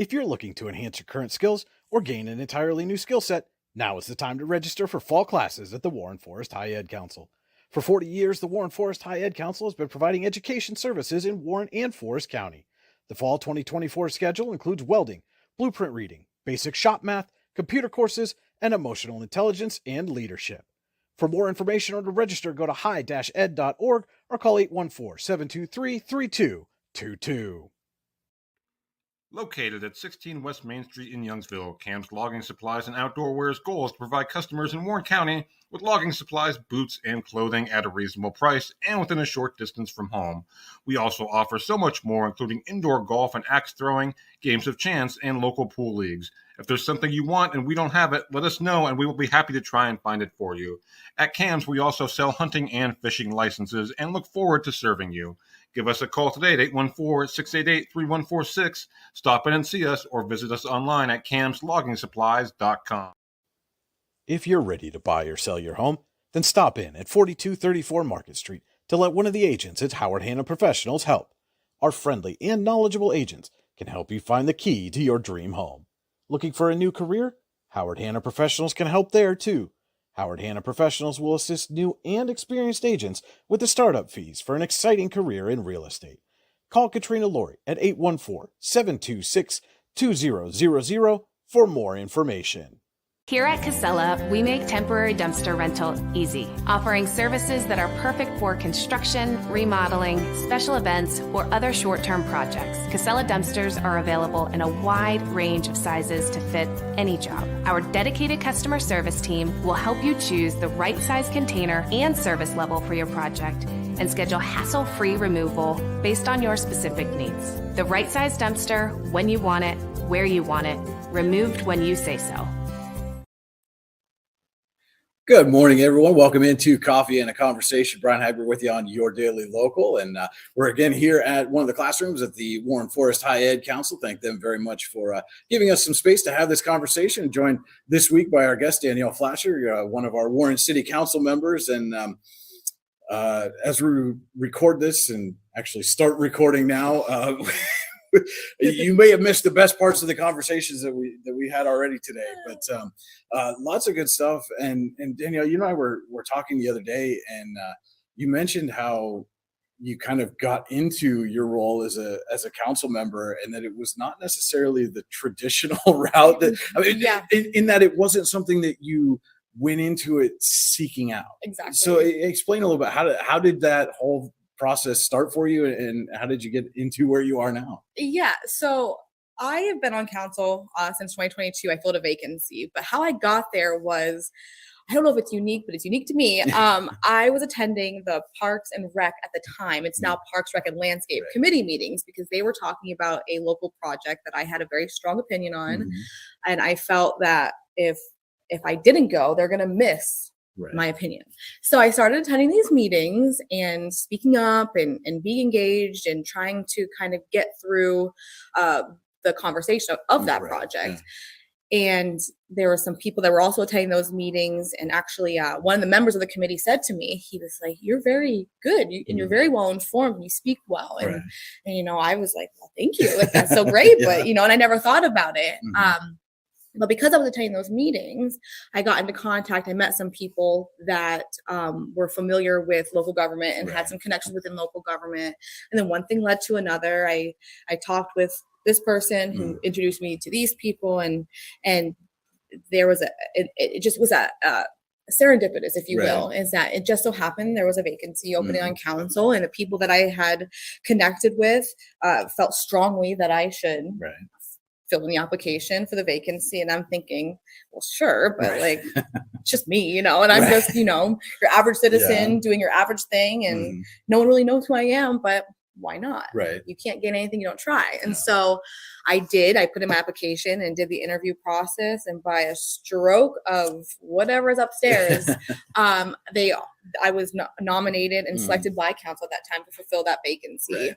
If you're looking to enhance your current skills or gain an entirely new skill set, now is the time to register for fall classes at the Warren Forest High Ed Council. For 40 years, the Warren Forest High Ed Council has been providing education services in Warren and Forest County. The fall 2024 schedule includes welding, blueprint reading, basic shop math, computer courses, and emotional intelligence and leadership. For more information or to register, go to high-ed.org or call 814-723-3222. Located at 16 West Main Street in Youngsville, Cam's Logging Supplies and Outdoor Wear's goal is to provide customers in Warren County with logging supplies, boots, and clothing at a reasonable price and within a short distance from home. We also offer so much more, including indoor golf and axe throwing, games of chance, and local pool leagues. If there's something you want and we don't have it, let us know and we will be happy to try and find it for you. At Cam's, we also sell hunting and fishing licenses and look forward to serving you. Give us a call today at 814-688-3146. Stop in and see us or visit us online at camsloggingsupplies.com. If you're ready to buy or sell your home, then stop in at 4234 Market Street to let one of the agents at Howard Hanna Professionals help. Our friendly and knowledgeable agents can help you find the key to your dream home. Looking for a new career? Howard Hanna Professionals can help there too. Howard Hanna Professionals will assist new and experienced agents with the startup fees for an exciting career in real estate. Call Katrina Laurie at 814-726-2000 for more information. Here at Casella, we make temporary dumpster rental easy, offering services that are perfect for construction, remodeling, special events, or other short-term projects. Casella dumpsters are available in a wide range of sizes to fit any job. Our dedicated customer service team will help you choose the right size container and service level for your project and schedule hassle-free removal based on your specific needs. The right size dumpster, when you want it, where you want it, removed when you say so. Good morning, everyone. Welcome into Coffee and a Conversation. Brian Hagberg with you on your daily local. And we're again here at one of the classrooms at the Warren Forest High Ed Council. Thank them very much for giving us some space to have this conversation. Joined this week by our guest, Danielle Flasher, one of our Warren City Council members. And as we record this and actually start recording now, you may have missed the best parts of the conversations that we had already today, but lots of good stuff. And Danielle, you and I were talking the other day, and you mentioned how you kind of got into your role as a council member, and that it was not necessarily the traditional route. That in that it wasn't something that you went into it seeking out. Exactly. So explain a little bit how did that whole process start for you, and how did you get into where you are now? Yeah, so I have been on council since 2022. I filled a vacancy, but how I got there was, I don't know if it's unique, but it's unique to me. I was attending the Parks and Rec at the time. It's now Parks, Rec, and Landscape committee meetings, because they were talking about a local project that I had a very strong opinion on. And I felt that if I didn't go, they're going to miss my opinion. So I started attending these meetings and speaking up and being engaged and trying to kind of get through the conversation of that project. And there were some people that were also attending those meetings. And actually, one of the members of the committee said to me, he was like, "You're very good and you're very well informed and you speak well." And, and I was like, "Well, thank you. Like, that's so great." But, and I never thought about it. But because I was attending those meetings, I got into contact. I met some people that were familiar with local government and had some connections within local government. And then one thing led to another. I talked with this person who introduced me to these people, and there was it just was a serendipitous, if you will, is that it just so happened there was a vacancy opening on council, and the people that I had connected with felt strongly that I should fill in the application for the vacancy. And I'm thinking, well, sure, but like, it's just me, and I'm just, your average citizen doing your average thing, and no one really knows who I am, but why not? You can't get anything you don't try. And so I put in my application and did the interview process, and by a stroke of whatever is upstairs, I was nominated and selected by council at that time to fulfill that vacancy.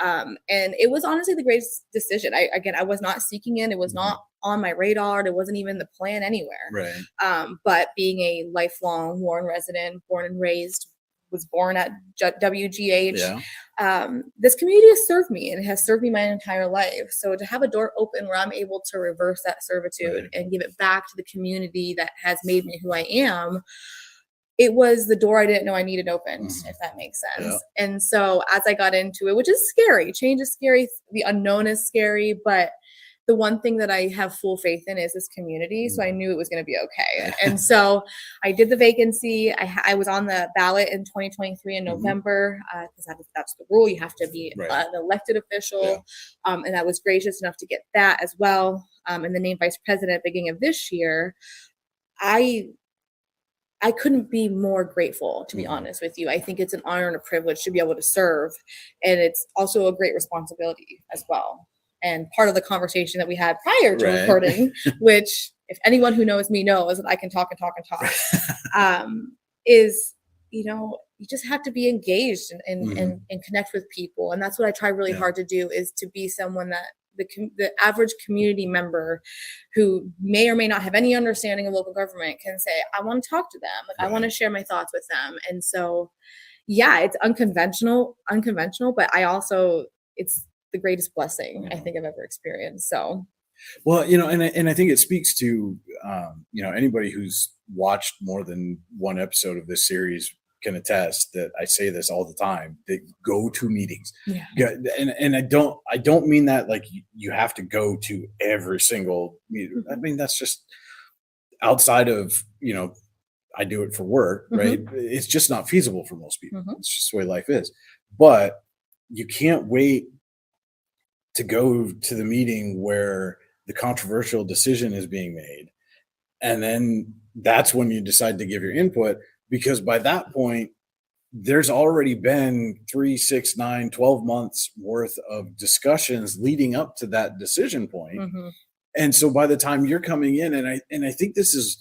And it was honestly the greatest decision. I was not seeking it. It was not on my radar. It wasn't even the plan anywhere. But being a lifelong Warren resident, born and raised was born at WGH. Yeah. This community has served me and has served me my entire life. So to have a door open where I'm able to reverse that servitude and give it back to the community that has made me who I am, it was the door I didn't know I needed opened, if that makes sense. Yeah. And so as I got into it, which is scary, change is scary, the unknown is scary, but the one thing that I have full faith in is this community. So I knew it was going to be okay. And so I did the vacancy. I was on the ballot in 2023 in November, because that's the rule. You have to be an elected official. Yeah. And I was gracious enough to get that as well. And then named vice president at the beginning of this year. I couldn't be more grateful, to be honest with you. I think it's an honor and a privilege to be able to serve. And it's also a great responsibility as well. And part of the conversation that we had prior to recording, which if anyone who knows me knows that I can talk and talk and talk, is, you just have to be engaged and connect with people. And that's what I try really hard to do, is to be someone that the average community member who may or may not have any understanding of local government can say, I want to talk to them. Like, I want to share my thoughts with them. And so, yeah, it's unconventional, but it's the greatest blessing I think I've ever experienced. So, well, and I think it speaks to, anybody who's watched more than one episode of this series can attest that I say this all the time, that go to meetings. And I don't mean that like you have to go to every single meeting. I mean, that's just outside of, I do it for work, right? It's just not feasible for most people. It's just the way life is. But you can't wait to go to the meeting where the controversial decision is being made. And then that's when you decide to give your input, because by that point, there's already been 3, 6, 9, 12 months worth of discussions leading up to that decision point. And so by the time you're coming in, and I think this is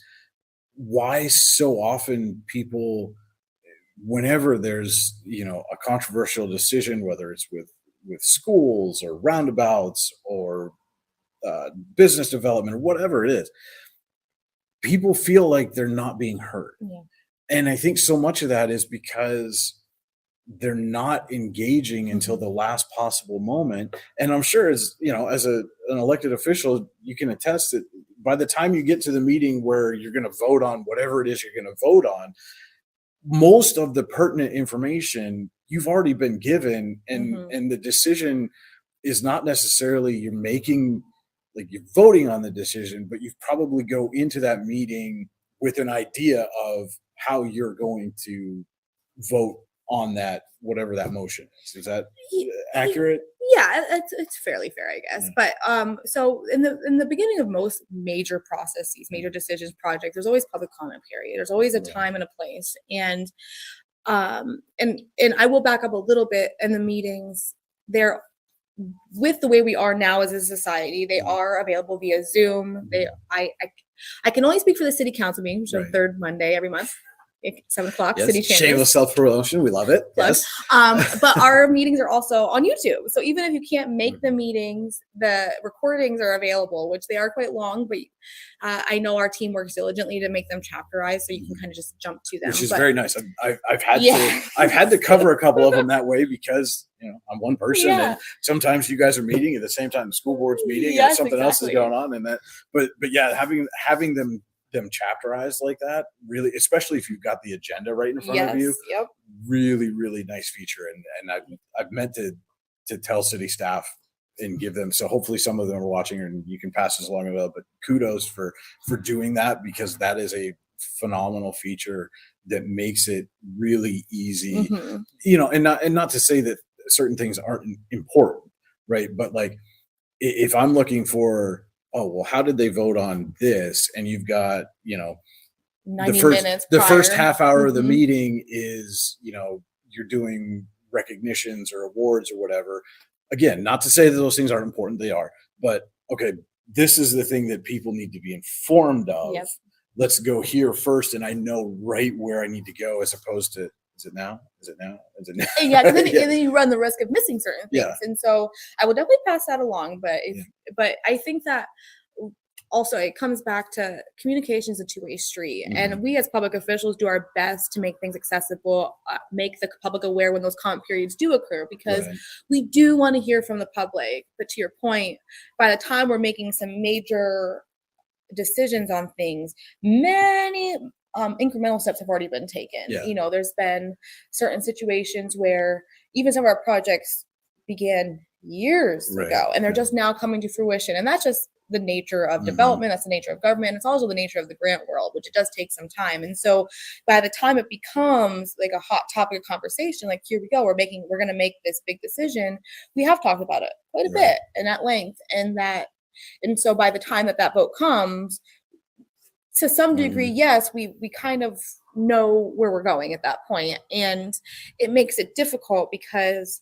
why so often people, whenever there's, a controversial decision, whether it's with schools or roundabouts or business development or whatever it is, people feel like they're not being heard. And I think so much of that is because they're not engaging until the last possible moment. And I'm sure as an elected official, you can attest that by the time you get to the meeting where you're going to vote on whatever it is you're going to vote on, most of the pertinent information you've already been given, and the decision is not necessarily you're voting on the decision, but you've probably go into that meeting with an idea of how you're going to vote on that, whatever that motion is. Is that accurate? Yeah, it's fairly fair, I guess. But so in the beginning of most major processes, major decisions, projects, there's always public comment period. There's always a time and a place. And I will back up a little bit. In the meetings, they're, with the way we are now as a society, they are available via Zoom. I can only speak for the city council meeting, which is the third Monday every month. 7 o'clock, yes, city chambers. Shameless self-promotion. We love it. Yes. But our meetings are also on YouTube. So even if you can't make the meetings, the recordings are available, which they are quite long, but I know our team works diligently to make them chapterized, so you can kind of just jump to them. Which is very nice. I've had to cover a couple of them that way because I'm one person, and sometimes you guys are meeting at the same time the school board's meeting, and something else is going on, and that. But yeah, having them chapterized like that, really, especially if you've got the agenda right in front of you, really, really nice feature. And I've meant to tell city staff and give them, so hopefully some of them are watching and you can pass this along about, but kudos for doing that, because that is a phenomenal feature that makes it really easy, and not to say that certain things aren't important, right? But like, if I'm looking for, oh, well, how did they vote on this? And you've got, 90 minutes the prior. first half hour of the meeting is, you're doing recognitions or awards or whatever. Again, not to say that those things aren't important. They are. But, okay, this is the thing that people need to be informed of. Yep. Let's go here first, and I know right where I need to go, as opposed to, is it now? Is it now? Is it now? And then you run the risk of missing certain things. And so I will definitely pass that along. But I think that also it comes back to communication is a two-way street, Mhm. and we as public officials do our best to make things accessible, make the public aware when those comment periods do occur, because Right. we do want to hear from the public. But to your point, by the time we're making some major decisions on things, many incremental steps have already been taken. Yeah. You know, there's been certain situations where even some of our projects began years Right, ago, and they're right. just now coming to fruition. And that's just the nature of Mhm. development. That's the nature of government. It's also the nature of the grant world, which it does take some time. And so by the time it becomes like a hot topic of conversation, like here we go, we're going to make this big decision. We have talked about it quite a Right. bit and at length, and so by the time that vote comes, to some degree, Mhm. yes, we kind of know where we're going at that point. And it makes it difficult because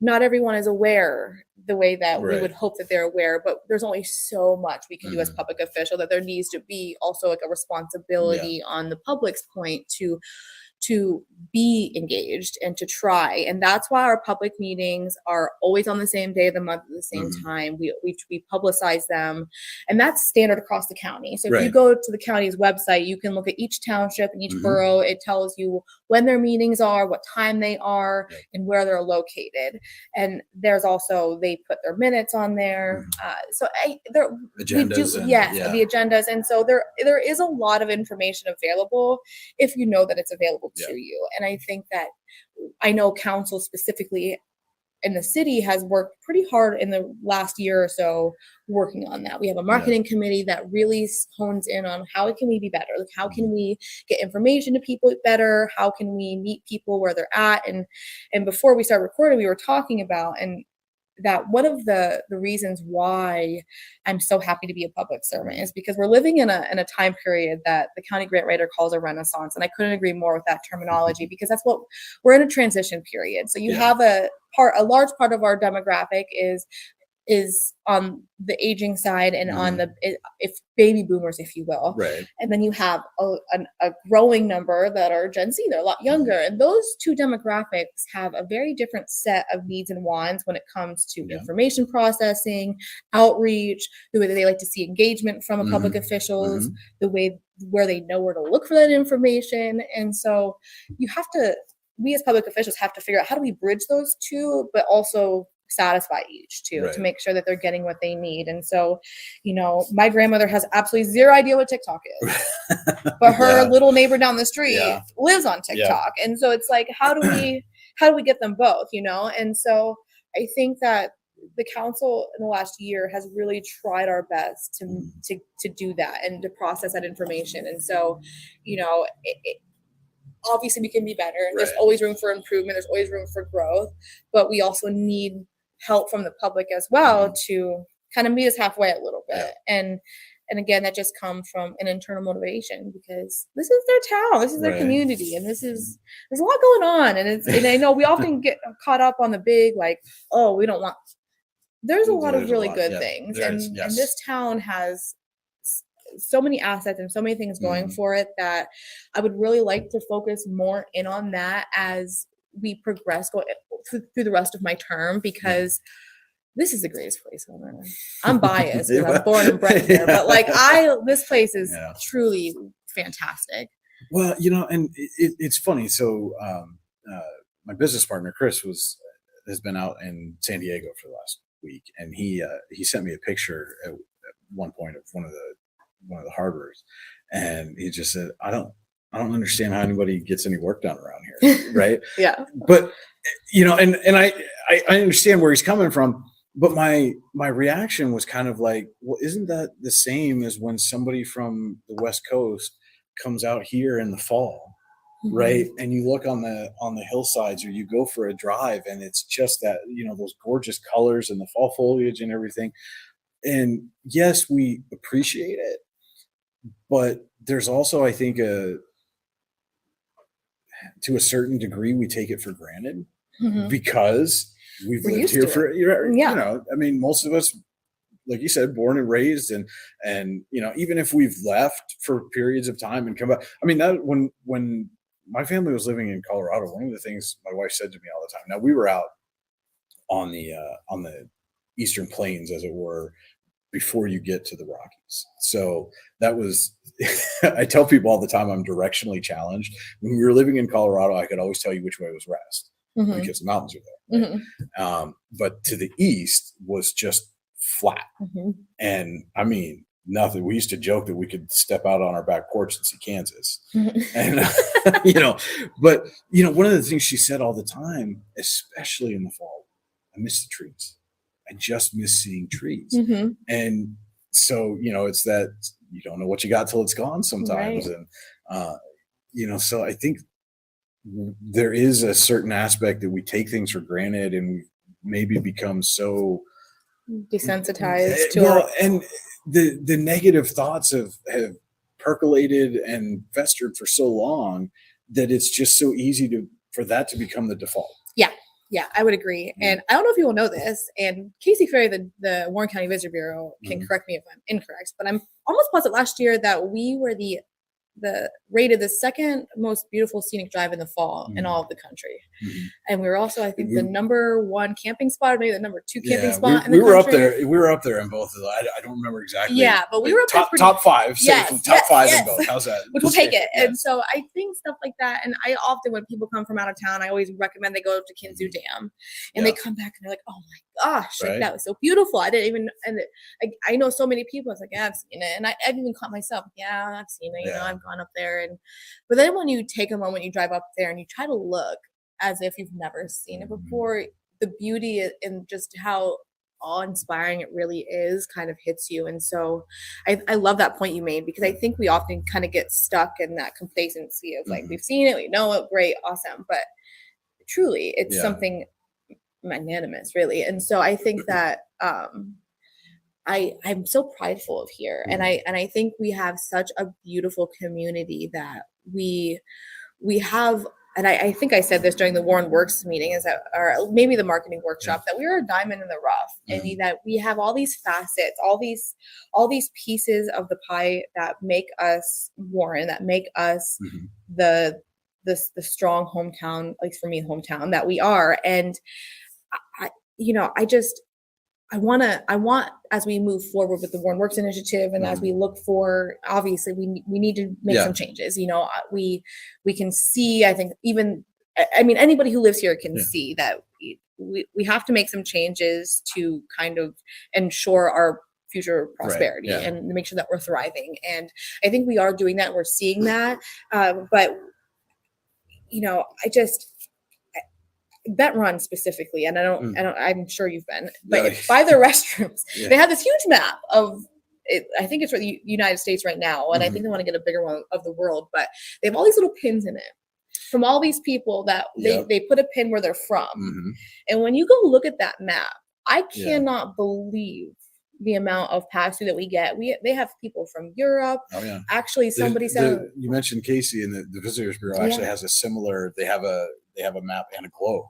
not everyone is aware the way that we Right. would hope that they're aware, but there's only so much we can do as Mhm. public official, that there needs to be also like a responsibility on the public's point to be engaged and to try. And that's why our public meetings are always on the same day of the month at the same Mhm. time. We publicize them, and that's standard across the county. So if you Right. go to the county's website, you can look at each township and each Mhm. borough. It tells you when their meetings are, what time they are, Yep. and where they're located. And there's also, they put their minutes on there. We do, Agendas and yes, yeah. the agendas. And so there is a lot of information available if you know that it's available Yeah. to you. And I think that, I know council specifically in the city has worked pretty hard in the last year or so working on that. We have a marketing committee that really hones in on how can we be better? Like, how can we get information to people better? How can we meet people where they're at? And before we start recording, we were talking about, and that one of the reasons why I'm so happy to be a public servant is because we're living in a time period that the county grant writer calls a renaissance. And I couldn't agree more with that terminology, because that's what we're in, a transition period. So you Yeah. have a large part of our demographic is on the aging side and on the if baby boomers, if you will. Right. And then you have a growing number that are Gen Z. They're a lot younger. And those two demographics have a very different set of needs and wants when it comes to Yeah. information processing, outreach, the way that they like to see engagement from public officials, the way where they know where to look for that information. And so we as public officials have to figure out, how do we bridge those two, but also satisfy each too, Right. to make sure that they're getting what they need. And so, my grandmother has absolutely zero idea what TikTok is, but her Yeah. little neighbor down the street Yeah. lives on TikTok. And so it's like, how do we get them both, And so I think that the council in the last year has really tried our best to do that and to process that information. And so, obviously we can be better. There's Right. always room for improvement. There's always room for growth, but we also need help from the public as well to kind of meet us halfway a little bit. Yeah. And again, that just comes from an internal motivation, because this is their town, this is their Right. community, and there's a lot going on. And I know we often get caught up on the big, like, oh, we don't want. There's a lot of really good things, and this town has so many assets and so many things going for it, that I would really like to focus more in on that as we progress through the rest of my term, because this is the greatest place on earth. I'm biased because I'm born and bred here, but this place is truly fantastic. Well, and it's funny. So my business partner Chris has been out in San Diego for the last week, and he sent me a picture at one point of one of the harbors, and he just said, I don't understand how anybody gets any work done around here. Right. Yeah. But and I understand where he's coming from, but my reaction was kind of like, well, isn't that the same as when somebody from the West Coast comes out here in the fall, right? And you look on the hillsides, or you go for a drive, and it's just that, those gorgeous colors and the fall foliage and everything. And yes, we appreciate it, but there's also, I think, to a certain degree, we take it for granted because we've lived here for, I mean, most of us, like you said, born and raised, and even if we've left for periods of time and come back, I mean, that when my family was living in Colorado, one of the things my wife said to me all the time, now we were out on the eastern plains, as it were, before you get to the Rockies. So that was, I tell people all the time, I'm directionally challenged. When we were living in Colorado, I could always tell you which way was west because the mountains are there. Right? But to the east was just flat. And I mean, nothing. We used to joke that we could step out on our back porch and see Kansas. And, but, one of the things she said all the time, especially in the fall, I miss the trees. I just miss seeing trees. And so, it's that you don't know what you got till it's gone sometimes. Right. And, so I think there is a certain aspect that we take things for granted and we maybe become so desensitized to it. And the negative thoughts have percolated and festered for so long that it's just so easy for that to become the default. Yeah, I would agree. And I don't know if you will know this, and Casey Ferry, the Warren County Visitor Bureau, can correct me if I'm incorrect, but I'm almost positive last year that we were the rated the second most beautiful scenic drive in the fall in all of the country. And we were also, I think, the number 1 camping spot, or maybe the number 2 camping spot in the country. We were up there in both of those. I don't remember exactly. Yeah, but we were up top 5. Top 5 in both. How's that? Which will take it. Yes. And so I think stuff like that. And I often, when people come from out of town, I always recommend they go to Kinzoo Dam, and they come back and they're like, "Oh my gosh, like, that was so beautiful." I didn't even. And I know so many people. It's like, "Yeah, I've seen it," and I've even caught myself. Yeah, I've seen it. I've gone up there, but then when you take a moment, you drive up there and you try to look as if you've never seen it before, the beauty and just how awe-inspiring it really is kind of hits you. And so I love that point you made, because I think we often kind of get stuck in that complacency of like, we've seen it, we know it, great, awesome, but truly it's something magnanimous, really. And so I think that I'm so prideful of here, and I think we have such a beautiful community that we have. And I think I said this during the Warren Works meeting, is that, or maybe the marketing workshop, that we are a diamond in the rough, and that we have all these facets, all these pieces of the pie that make us Warren, that make us the strong hometown, at least for me, hometown that we are. And I want, as we move forward with the Warren Works initiative, and as we look for, obviously we need to make some changes. We can see, I think, anybody who lives here can see that we have to make some changes to kind of ensure our future prosperity and make sure that we're thriving. And I think we are doing that. We're seeing that. But Bent Run specifically, and I'm sure you've been, but by the restrooms, they have this huge map of it. I think it's for the United States right now, and I think they want to get a bigger one of the world, but they have all these little pins in it from all these people that they put a pin where they're from. And when you go look at that map, I cannot believe the amount of pass-through that we get. They have people from Europe. Actually, somebody said, you mentioned Casey, and the Visitors Bureau actually has a similar. They have a map and a globe.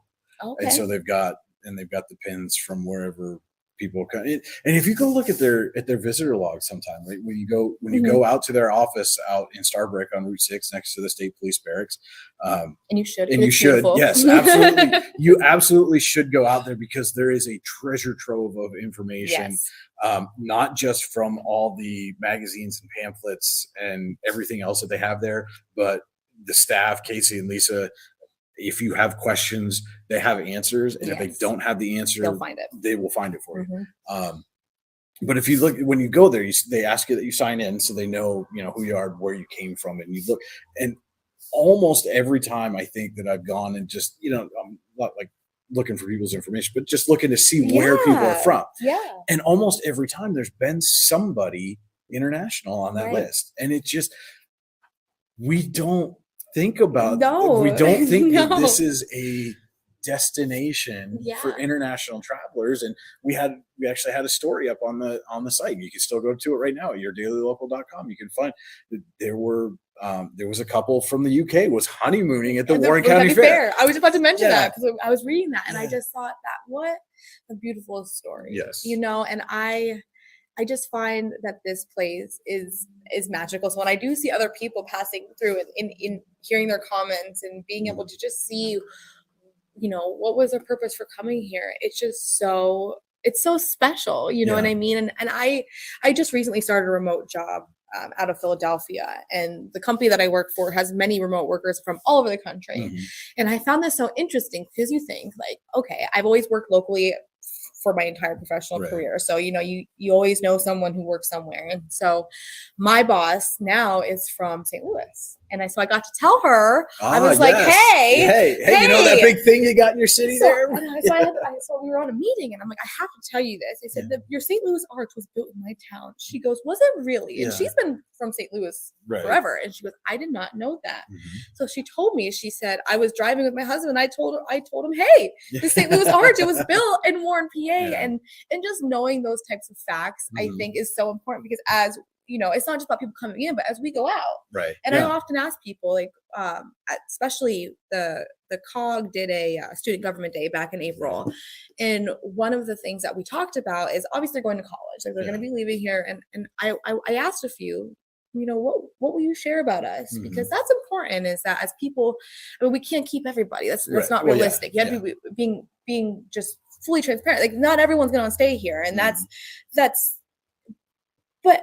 And so they've got the pins from wherever people come in. And if you go look at their visitor log sometime, right, when you go out to their office out in Starbreak on Route 6 next to the State Police Barracks, and you should, yes, absolutely, you absolutely should go out there, because there is a treasure trove of information, not just from all the magazines and pamphlets and everything else that they have there, but the staff, Casey and Lisa. If you have questions, they have answers, and if they don't have the answer, they will find it for you. But if you look, when you go there, they ask you that you sign in, so they know who you are, where you came from, and you look. And almost every time, I think that I've gone and just I'm not like looking for people's information, but just looking to see where people are from. And almost every time, there's been somebody international on that list, and it just we don't think about. We don't think that this is a destination for international travelers. And we actually had a story up on the site. You can still go to it right now at yourdailylocal.com. You can find that there was a couple from the UK was honeymooning at the Warren County Fair. I was about to mention that, because I was reading that, and I just thought that what a beautiful story. Yes. And I just find that this place is magical. So when I do see other people passing through in hearing their comments and being able to just see, what was their purpose for coming here, it's just so it's so special, you know what I mean? And I just recently started a remote job out of Philadelphia, and the company that I work for has many remote workers from all over the country. And I found this so interesting because you think like, okay, I've always worked locally for my entire professional career. So, you know, you always know someone who works somewhere. And so my boss now is from St. Louis. And so I got to tell her, I was like, hey, you know that big thing you got in your city there? So we were on a meeting and I'm like, I have to tell you this. I said, your St. Louis Arch was built in my town. She goes, was it really? And she's been from St. Louis forever. And she goes, I did not know that. So she told me, she said, I was driving with my husband. And I told him, hey, the St. Louis Arch, it was built in Warren, PA. And just knowing those types of facts, I think is so important because as you know, it's not just about people coming in, but as we go out. And I often ask people, like, especially the COG did a student government day back in April. And one of the things that we talked about is obviously going to college. Like they're going to be leaving here. And I asked a few, you know, what will you share about us? Because that's important is that as people, I mean, we can't keep everybody. That's not realistic. You have to be being just fully transparent. Like not everyone's going to stay here. And but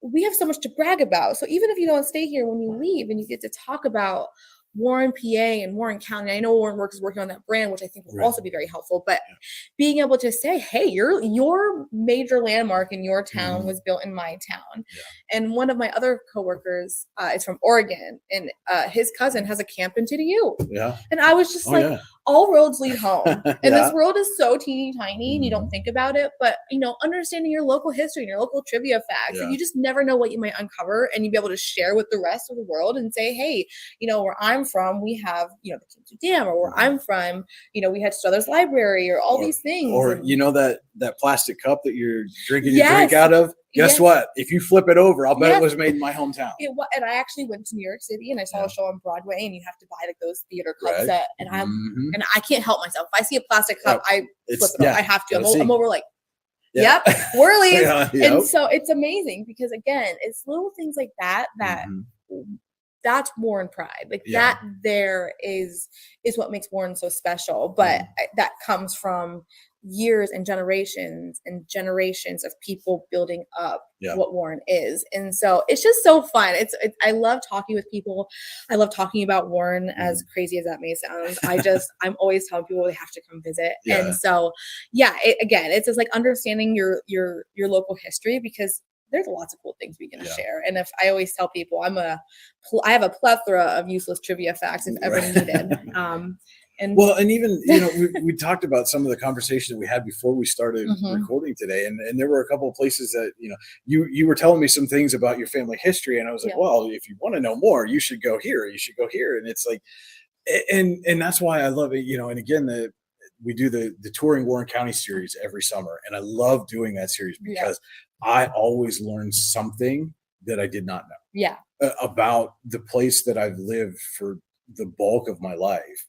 we have so much to brag about. So even if you don't stay here, when you leave and you get to talk about Warren, PA and Warren County, I know Warren Works is working on that brand, which I think will also be very helpful, but being able to say, hey, your major landmark in your town was built in my town. And one of my other coworkers is from Oregon, and his cousin has a camp in TDU. And I was just all roads lead home. And this world is so teeny tiny and you don't think about it, but you know, understanding your local history and your local trivia facts, and you just never know what you might uncover, and you'd be able to share with the rest of the world and say, hey, you know, where I'm from, we have, you know, the Kingston Dam, or where I'm from, you know, we had Struthers Library, or all these things. Or, you know, that plastic cup that you're drinking your drink out of? Guess what? If you flip it over, I'll bet it was made in my hometown. And I actually went to New York City and I saw a show on Broadway, and you have to buy like those theater cups and and I can't help myself. If I see a plastic cup, I flip it over. I have to. I'm over like, whirlies. And so it's amazing because again, it's little things like that that's Warren pride. Like that there is what makes Warren so special. But that comes from years and generations of people building up what Warren is. And so it's just so fun. I love talking with people. I love talking about Warren, as crazy as that may sound. I'm always telling people they have to come visit. And so, it's just like understanding your local history, because there's lots of cool things we can share. And if I always tell people I have a plethora of useless trivia facts if ever needed. And even, you know, we talked about some of the conversation that we had before we started recording today. And there were a couple of places that, you know, you were telling me some things about your family history. And I was like, well, if you want to know more, you should go here. You should go here. And it's like, and that's why I love it, you know, and again, we do the Touring Warren County series every summer. And I love doing that series because I always learn something that I did not know about the place that I've lived for the bulk of my life.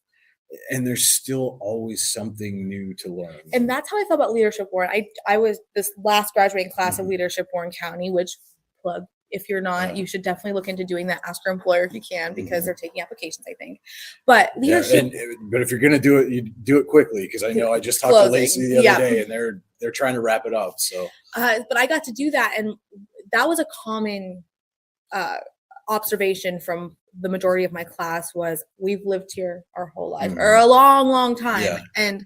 And there's still always something new to learn. And that's how I felt about Leadership Warren. I was this last graduating class of Leadership Warren County, which plug, if you're not, you should definitely look into doing that. Ask your employer if you can, because they're taking applications, I think. But leadership. But if you're going to do it, you do it quickly, because I know I just talked to Lacey the other day, and they're trying to wrap it up. So, but I got to do that, and that was a common observation from the majority of my class was, we've lived here our whole life, or a long time, and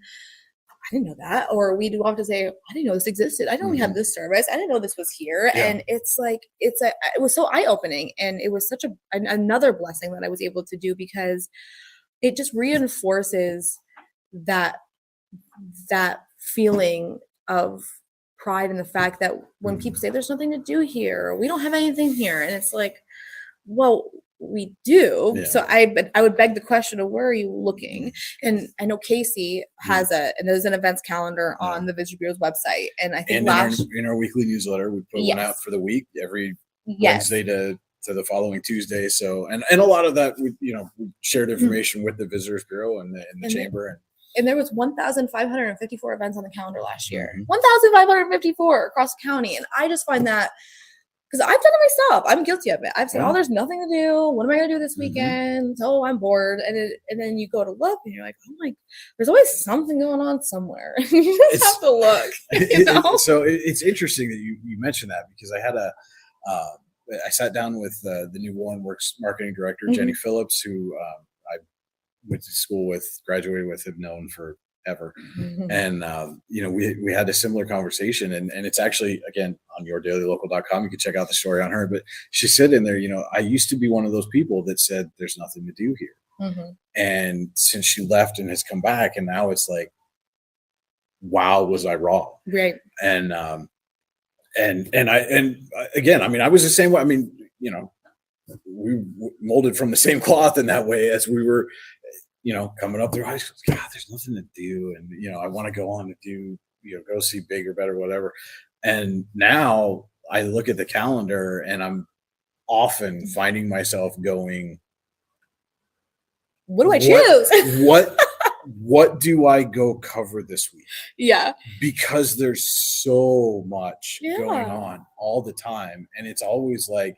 I didn't know that. Or we'd have to say, I didn't know this existed. I didn't know we had this service. I didn't know this was here. And it's like, it was so eye-opening, and it was such another blessing that I was able to do, because it just reinforces that feeling of pride in the fact that when people say there's nothing to do here, or we don't have anything here, and it's like, well, we do. So I would beg the question of, where are you looking? And I know Casey has there's an events calendar on the Visitor Bureau's website, and I think in our weekly newsletter we put one out for the week every Wednesday to the following Tuesday. So and a lot of that we shared information with the Visitors Bureau and the chamber. And there was 1,554 events on the calendar last year. 1,554 across the county, and I just find that I've done it myself. I'm guilty of it. I've said, Yeah. "Oh, there's nothing to do. What am I going to do this Mhm. weekend? Oh, I'm bored." And then you go to look, and you're like, "Oh my, there's always something going on somewhere." You just have to look. You know? So it's interesting that you mentioned that, because I had I sat down with the new Warren Works marketing director, Jenny Phillips, who I went to school with, graduated with, have known forever. And, we had a similar conversation, and it's actually, again, on yourdailylocal.com. You can check out the story on her, but she said in there, I used to be one of those people that said there's nothing to do here. And since she left and has come back, and now it's like, wow, was I wrong? Right. And again, I mean, I was the same way. I mean, we molded from the same cloth in that way, as we were, coming up through high school. God, there's nothing to do. And, I want to go on to do, go see bigger, better, whatever. And now I look at the calendar, and I'm often finding myself going, what do I choose? What do I go cover this week? Yeah. Because there's so much going Yeah. on all the time. And it's always like,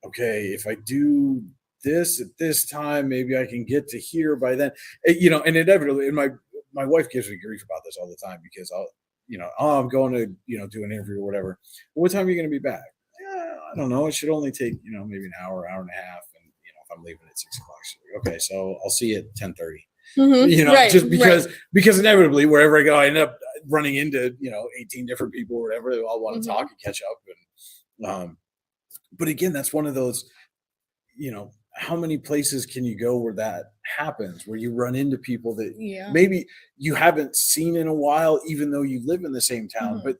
okay, if I do this at this time, maybe I can get to here by then. And inevitably, and my wife gives me grief about this all the time, because I'm going to, do an interview or whatever. What time are you going to be back? I don't know. It should only take, maybe an hour and a half. And, if I'm leaving at 6 o'clock, okay, so I'll see you at 10:30. Right, just because inevitably, wherever I go, I end up running into, 18 different people or whatever. They all want to talk and catch up. And, but again, that's one of those, how many places can you go where that happens, where you run into people that maybe you haven't seen in a while, even though you live in the same town, but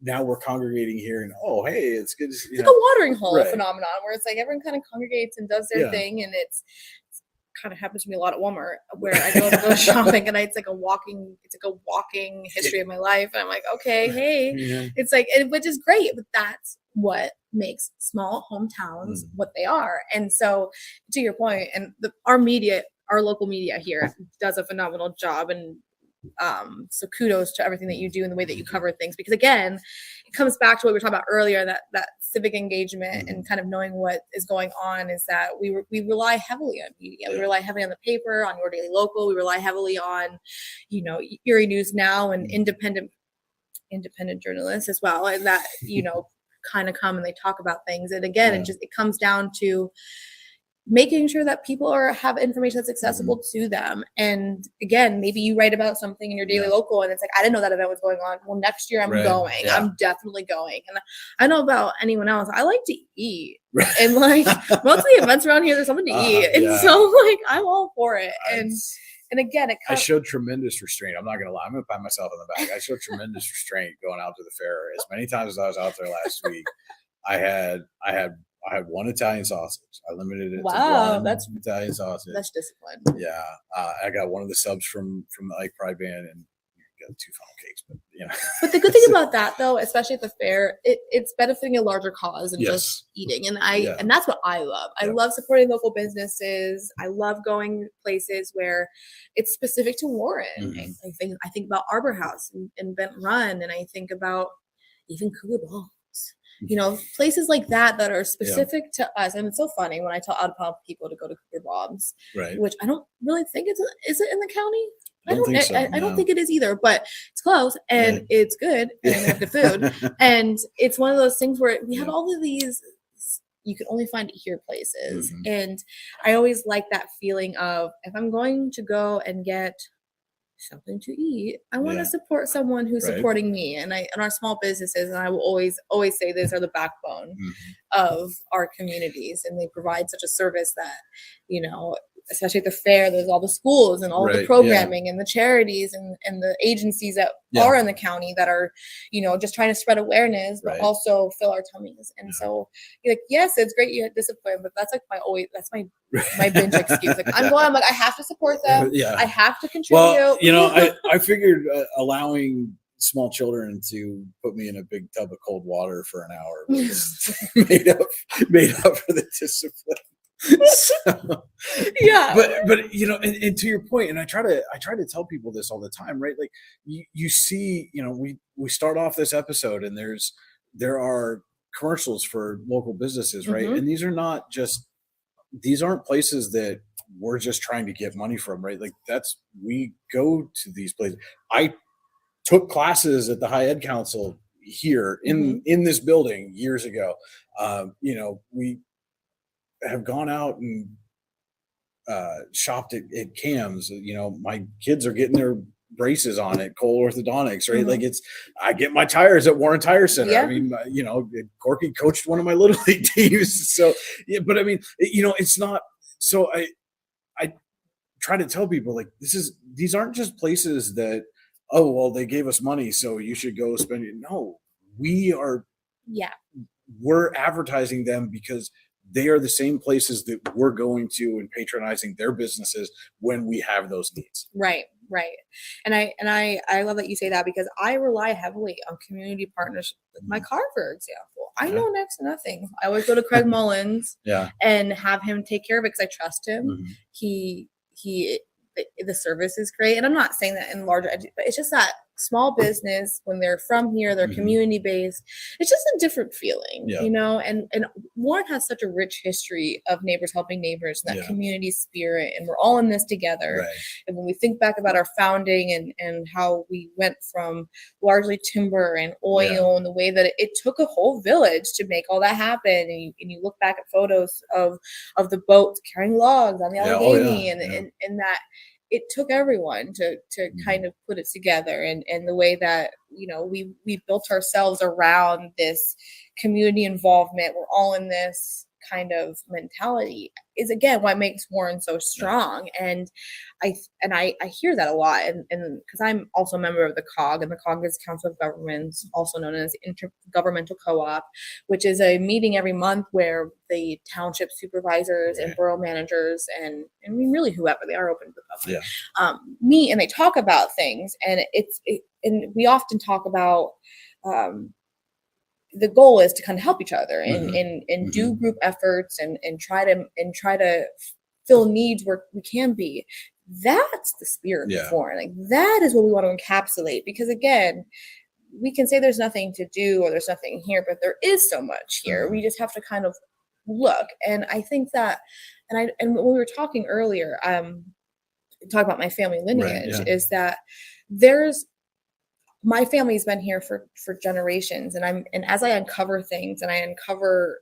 now we're congregating here, and hey, it's good. It's like a watering hole phenomenon, where it's like everyone kind of congregates and does their thing, and it's kind of happens to me a lot at Walmart, where I go shopping, and it's like a walking history of my life, and I'm like, okay, hey, it's like, which is great, but that's what makes small hometowns what they are. And so, to your point, and our local media here does a phenomenal job, and so kudos to everything that you do and the way that you cover things, because again, it comes back to what we were talking about earlier, that civic engagement and kind of knowing what is going on, is that we rely heavily on media. We rely heavily on the paper, on Your Daily Local. We rely heavily on, Erie News Now, and independent journalists as well, and that, kind of come and they talk about things. And again, it comes down to making sure that people have information that's accessible to them. And again, maybe you write about something in Your Daily Local, and it's like, I didn't know that event was going on. Well, next year I'm going. Yeah. I'm definitely going. And I know about anyone else, I like to eat. And like most of the events around here, there's something to eat. And so like, I'm all for it. And again, I showed tremendous restraint. I'm not going to lie. I'm going to pat myself on the back. I showed tremendous restraint going out to the fair. As many times as I was out there last week, I had one Italian sausage. I limited it to one Italian sausage. That's discipline. Yeah. I got one of the subs from the Ike Pride Band, and got 2 funnel cakes. But the good thing about that, though, especially at the fair, it's benefiting a larger cause than just eating. And and that's what I love. I love supporting local businesses. I love going places where it's specific to Warren. I think about Arbor House and Bent Run, and I think about even Cooler Bombs. Places like that are specific to us. And it's so funny when I tell out-of-town people to go to Cooler Bombs, which I don't really think is it in the county? I don't think it is either, but it's close, and it's good, and they have good food. And it's one of those things where we have all of these, you can only find it here places. And I always like that feeling of, if I'm going to go and get something to eat, I want to support someone who's supporting me, and our small businesses. And I will always say these are the backbone of our communities, and they provide such a service that, especially at the fair, there's all the schools and all the programming and the charities and the agencies that are in the county that are, just trying to spread awareness, but also fill our tummies. And so, like, yes, it's great you had discipline, but that's like my binge excuse. Like, I'm like, I have to support them. I have to contribute. Well, I figured allowing small children to put me in a big tub of cold water for an hour was made up for the discipline. But and to your point, and I try to tell people this all the time, right? Like you see, we start off this episode, and there's there are commercials for local businesses, right? Mhm. And these aren't places that we're just trying to get money from, right? Like we go to these places. I took classes at the High Ed Council here Mhm. in this building years ago. We have gone out and shopped at CAMS. My kids are getting their braces on at Cole Orthodontics, right? Like Mhm. I get my tires at Warren Tire Center. I Yeah. mean, Corky coached one of my little league teams. So, yeah, but I mean, it's not, so I try to tell people like, these aren't just places that, oh, well, they gave us money, so you should go spend it. No, Yeah. we're advertising them because they are the same places that we're going to and patronizing their businesses when we have those needs. Right, right. And I love that you say that, because I rely heavily on community partners with my car, for example. I Yeah. know next to nothing. I always go to Craig Mullins Yeah. and have him take care of it because I trust him. Mhm. He the service is great. And I'm not saying that in larger, but it's just that small business, when they're from here, they're Mhm. community based, it's just a different feeling, Yeah. and Warren has such a rich history of neighbors helping neighbors, and that Yeah. community spirit, and we're all in this together. Right. And when we think back about our founding and how we went from largely timber and oil, and the way that it took a whole village to make all that happen, and you look back at photos of the boats carrying logs on the Yeah. Allegheny, Oh, yeah. and that it took everyone to kind of put it together, and the way that we built ourselves around this community involvement. We're all in this kind of mentality is again what makes Warren so strong. And I hear that a lot, and because I'm also a member of the COG, and the COG is Council of Governments, also known as Intergovernmental Co-op, which is a meeting every month where the township supervisors and borough managers and I mean really whoever, they are open to the public, meet, and they talk about things. And and we often talk about the goal is to kind of help each other and do group efforts and try to fill needs where we can be. That's the spirit of Warren. Like that is what we want to encapsulate, because again, we can say there's nothing to do or there's nothing here, but there is so much here. We just have to kind of look. And I think that, and when we were talking earlier, talk about my family lineage, is that my family's been here for generations, and as I uncover things and I uncover,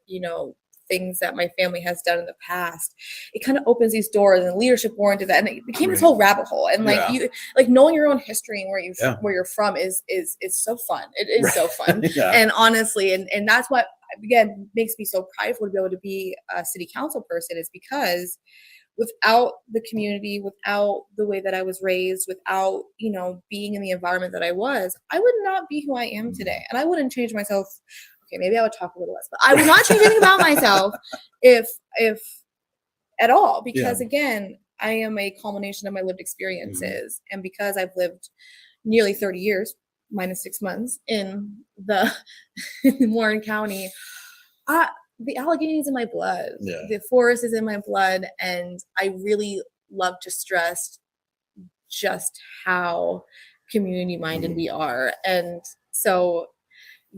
things that my family has done in the past, it kind of opens these doors, and leadership warranted that, and it became this whole rabbit hole. And like knowing your own history and where you're from is so fun. It is so fun. And honestly, and that's what again makes me so prideful to be able to be a city council person, is because without the community, without the way that I was raised, without, being in the environment that I was, I would not be who I am today. And I wouldn't change myself. Okay, maybe I would talk a little less, but I would not change anything about myself if at all, because again, I am a culmination of my lived experiences. And because I've lived nearly 30 years, minus 6 months in Warren County, the Allegheny is in my blood. The forest is in my blood. And I really love to stress just how community minded we are. And so,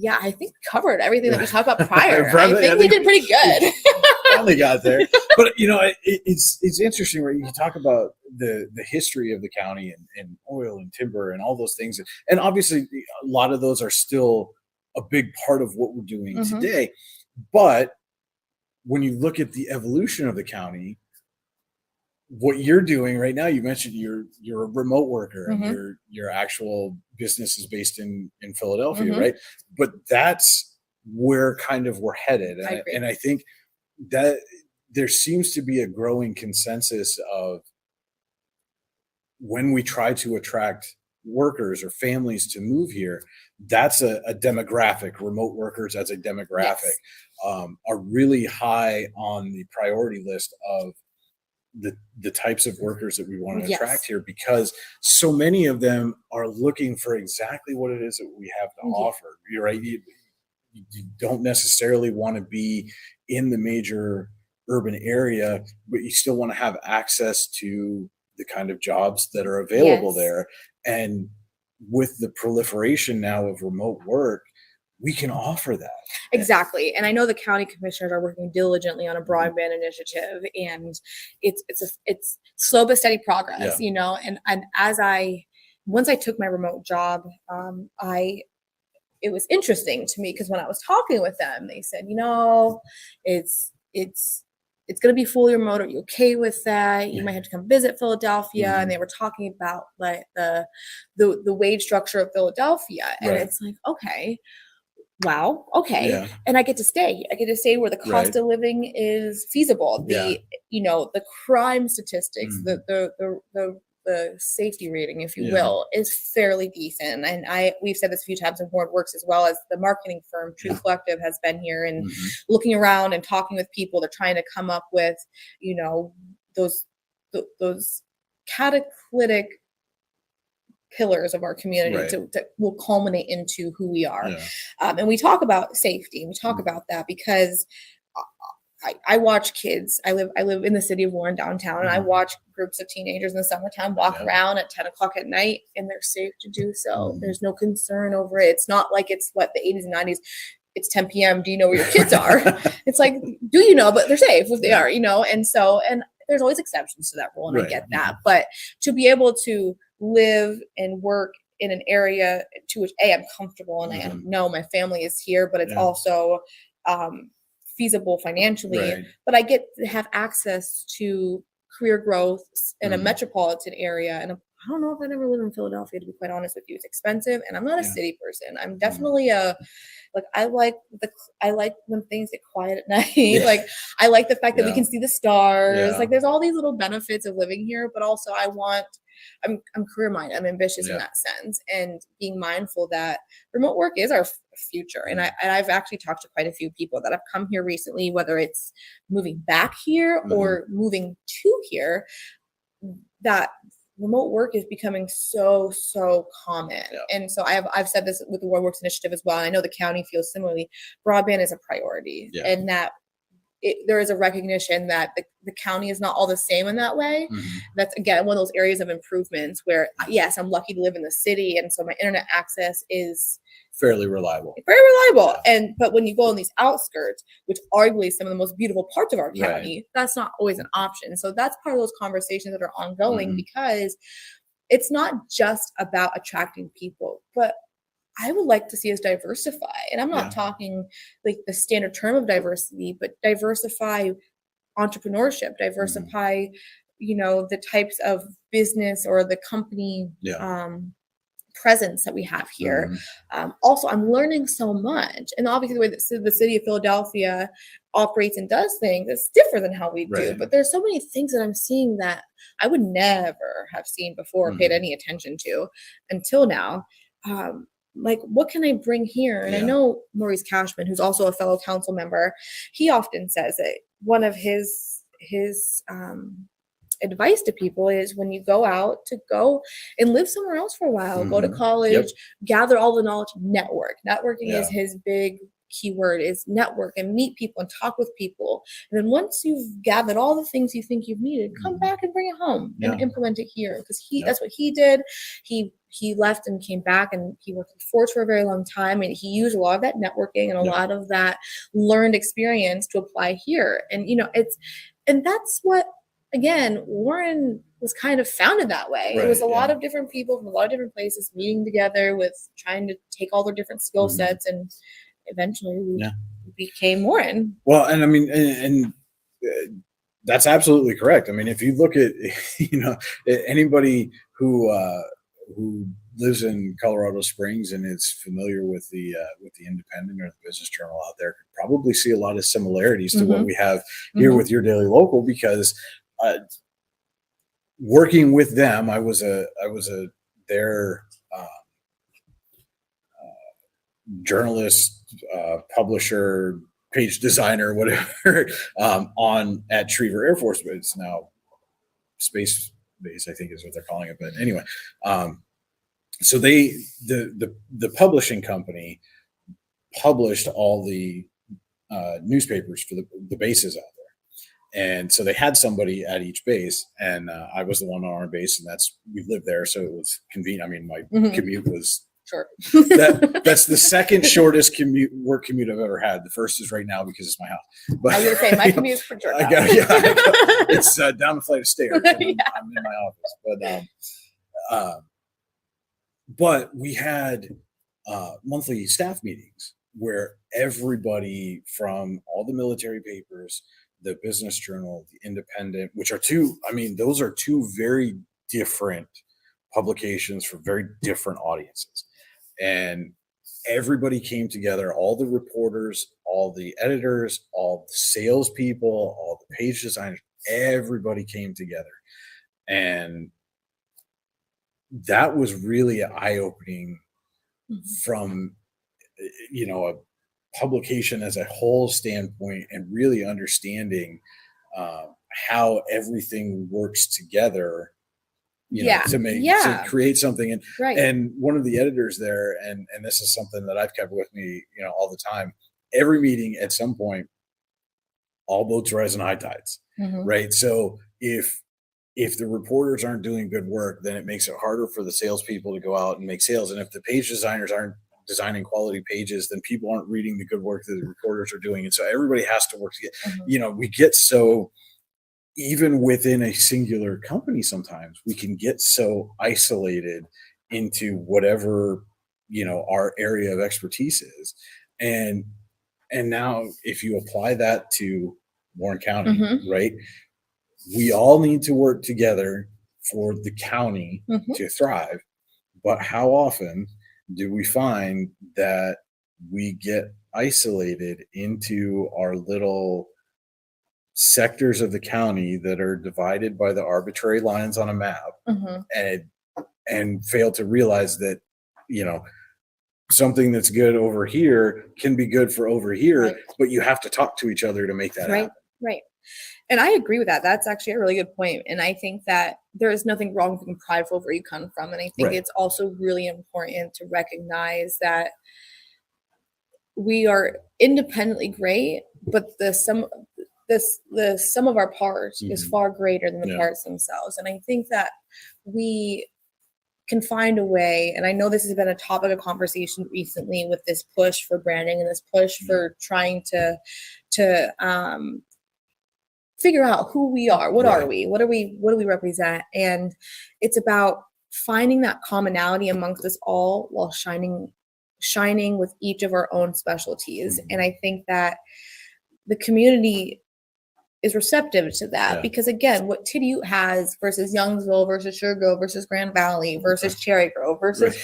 I think we covered everything that we talked about prior. I think we did pretty good. Finally got there. But, it's interesting where you talk about the history of the county and oil and timber and all those things. And obviously, a lot of those are still a big part of what we're doing today. But when you look at the evolution of the county, what you're doing right now, you mentioned you're a remote worker and your actual business is based in Philadelphia, right? But that's where kind of we're headed. And I think that there seems to be a growing consensus of when we try to attract workers or families to move here, that's a demographic. Remote workers as a demographic are really high on the priority list of the types of workers that we want to attract here, because so many of them are looking for exactly what it is that we have to offer. You're right. You don't necessarily want to be in the major urban area, but you still want to have access to the kind of jobs that are available there. And with the proliferation now of remote work, we can offer that. Exactly. And I know the county commissioners are working diligently on a broadband initiative, and it's slow but steady progress, and once I took my remote job, it was interesting to me because when I was talking with them, they said, it's going to be fully remote. Are you okay with that? You might have to come visit Philadelphia. And they were talking about like the wage structure of Philadelphia. And it's like, okay, wow, okay. Yeah. And I get to stay. I get to stay where the cost of living is feasible. The crime statistics, the safety rating, if you will, is fairly decent. And we've said this a few times in Board Works, as well as the marketing firm True Collective has been here and looking around and talking with people. They're trying to come up with, those cataclysmic pillars of our community that will culminate into who we are. And we talk about safety, and we talk about that because I watch kids. I live in the city of Warren downtown, and I watch groups of teenagers in the summertime walk around at 10 o'clock at night, and they're safe to do so. There's no concern over it. It's not like it's what the 80s and 90s. It's 10 p.m. Do you know where your kids are? It's like, do you know? But they're safe if they are, and there's always exceptions to that rule, and I get that. But to be able to live and work in an area to which I'm comfortable and I know my family is here, but it's also feasible financially, but I get to have access to career growth in a metropolitan area. And I don't know if I'd ever live in Philadelphia, to be quite honest with you. It's expensive, and I'm not a city person. I'm definitely I like when things get quiet at night. Like I like the fact that we can see the stars. Like there's all these little benefits of living here, but also I'm career minded. I'm ambitious in that sense, and being mindful that remote work is our future. And I've actually talked to quite a few people that have come here recently, whether it's moving back here or moving to here, that remote work is becoming so common. And so I've said this with the Board Works initiative as well. And I know the county feels similarly. Broadband is a priority, and that there is a recognition that the county is not all the same in that way. That's, again, one of those areas of improvements where, yes, I'm lucky to live in the city, and so my internet access is fairly reliable. Very reliable. But when you go on these outskirts, which arguably some of the most beautiful parts of our county, that's not always an option. So that's part of those conversations that are ongoing, because it's not just about attracting people, but I would like to see us diversify. And I'm not talking like the standard term of diversity, but diversify entrepreneurship, diversify, the types of business or the company presence that we have here. Also, I'm learning so much. And obviously the way that the city of Philadelphia operates and does things is different than how we do. But there's so many things that I'm seeing that I would never have seen before or paid any attention to until now. Like, what can I bring here? And I know Maurice Cashman, who's also a fellow council member, he often says that one of his advice to people is, when you go out, to go and live somewhere else for a while, go to college, gather all the knowledge, networking is his big keyword, is network and meet people and talk with people. And then once you've gathered all the things you think you've needed, come back and bring it home and implement it here. Because that's what he did. He left and came back, and he worked in Forge for a very long time, and he used a lot of that networking and a lot of that learned experience to apply here. And and that's what, again, Warren was kind of founded that way. It was a lot of different people from a lot of different places meeting together with trying to take all their different skill sets, and eventually we became Warren. Well, and I mean, and that's absolutely correct. I mean, if you look at, anybody who lives in Colorado Springs and is familiar with the Independent or the Business Journal out there, could probably see a lot of similarities to what we have here with Your Daily Local, because working with them, I was their journalist, publisher, page designer, whatever, at Schriever Air Force Base, now Space Base, I think is what they're calling it. But anyway, so the publishing company published all the newspapers for the bases out there. And so they had somebody at each base, and I was the one on our base, and we lived there. So it was convenient. I mean, my commute was Short. That's the second shortest work commute I've ever had. The first is right now because it's my house. But I was gonna say my commute's pretty short. It's down the flight of stairs. And I'm in my office, but we had monthly staff meetings where everybody from all the military papers, the Business Journal, the Independent, which are those are two very different publications for very different audiences. And everybody came together, all the reporters, all the editors, all the salespeople, all the page designers, everybody came together. And that was really eye-opening from, a publication as a whole standpoint, and really understanding how everything works together, to create something. And and one of the editors there, and this is something that I've kept with me, all the time. Every meeting, at some point, all boats rise in high tides, right? So if the reporters aren't doing good work, then it makes it harder for the salespeople to go out and make sales. And if the page designers aren't designing quality pages, then people aren't reading the good work that the reporters are doing. And so everybody has to work together. We get so, even within a singular company, sometimes we can get so isolated into whatever, our area of expertise is. And now if you apply that to Warren County, right? We all need to work together for the county to thrive. But how often do we find that we get isolated into our little sectors of the county that are divided by the arbitrary lines on a map, and fail to realize that, something that's good over here can be good for over here, but you have to talk to each other to make that happen. Right. And I agree with that. That's actually a really good point. And I think that there is nothing wrong with being prideful where you come from. And I think it's also really important to recognize that we are independently great, but the sum of our parts is far greater than the parts themselves. And I think that we can find a way, and I know this has been a topic of conversation recently with this push for branding and this push for trying to figure out who we are. What are we? What do we represent? And it's about finding that commonality amongst us all while shining with each of our own specialties. And I think that the community is receptive to that because, again, what Tidioute has versus Youngsville versus Sugar Grove versus Grand Valley versus Cherry Grove versus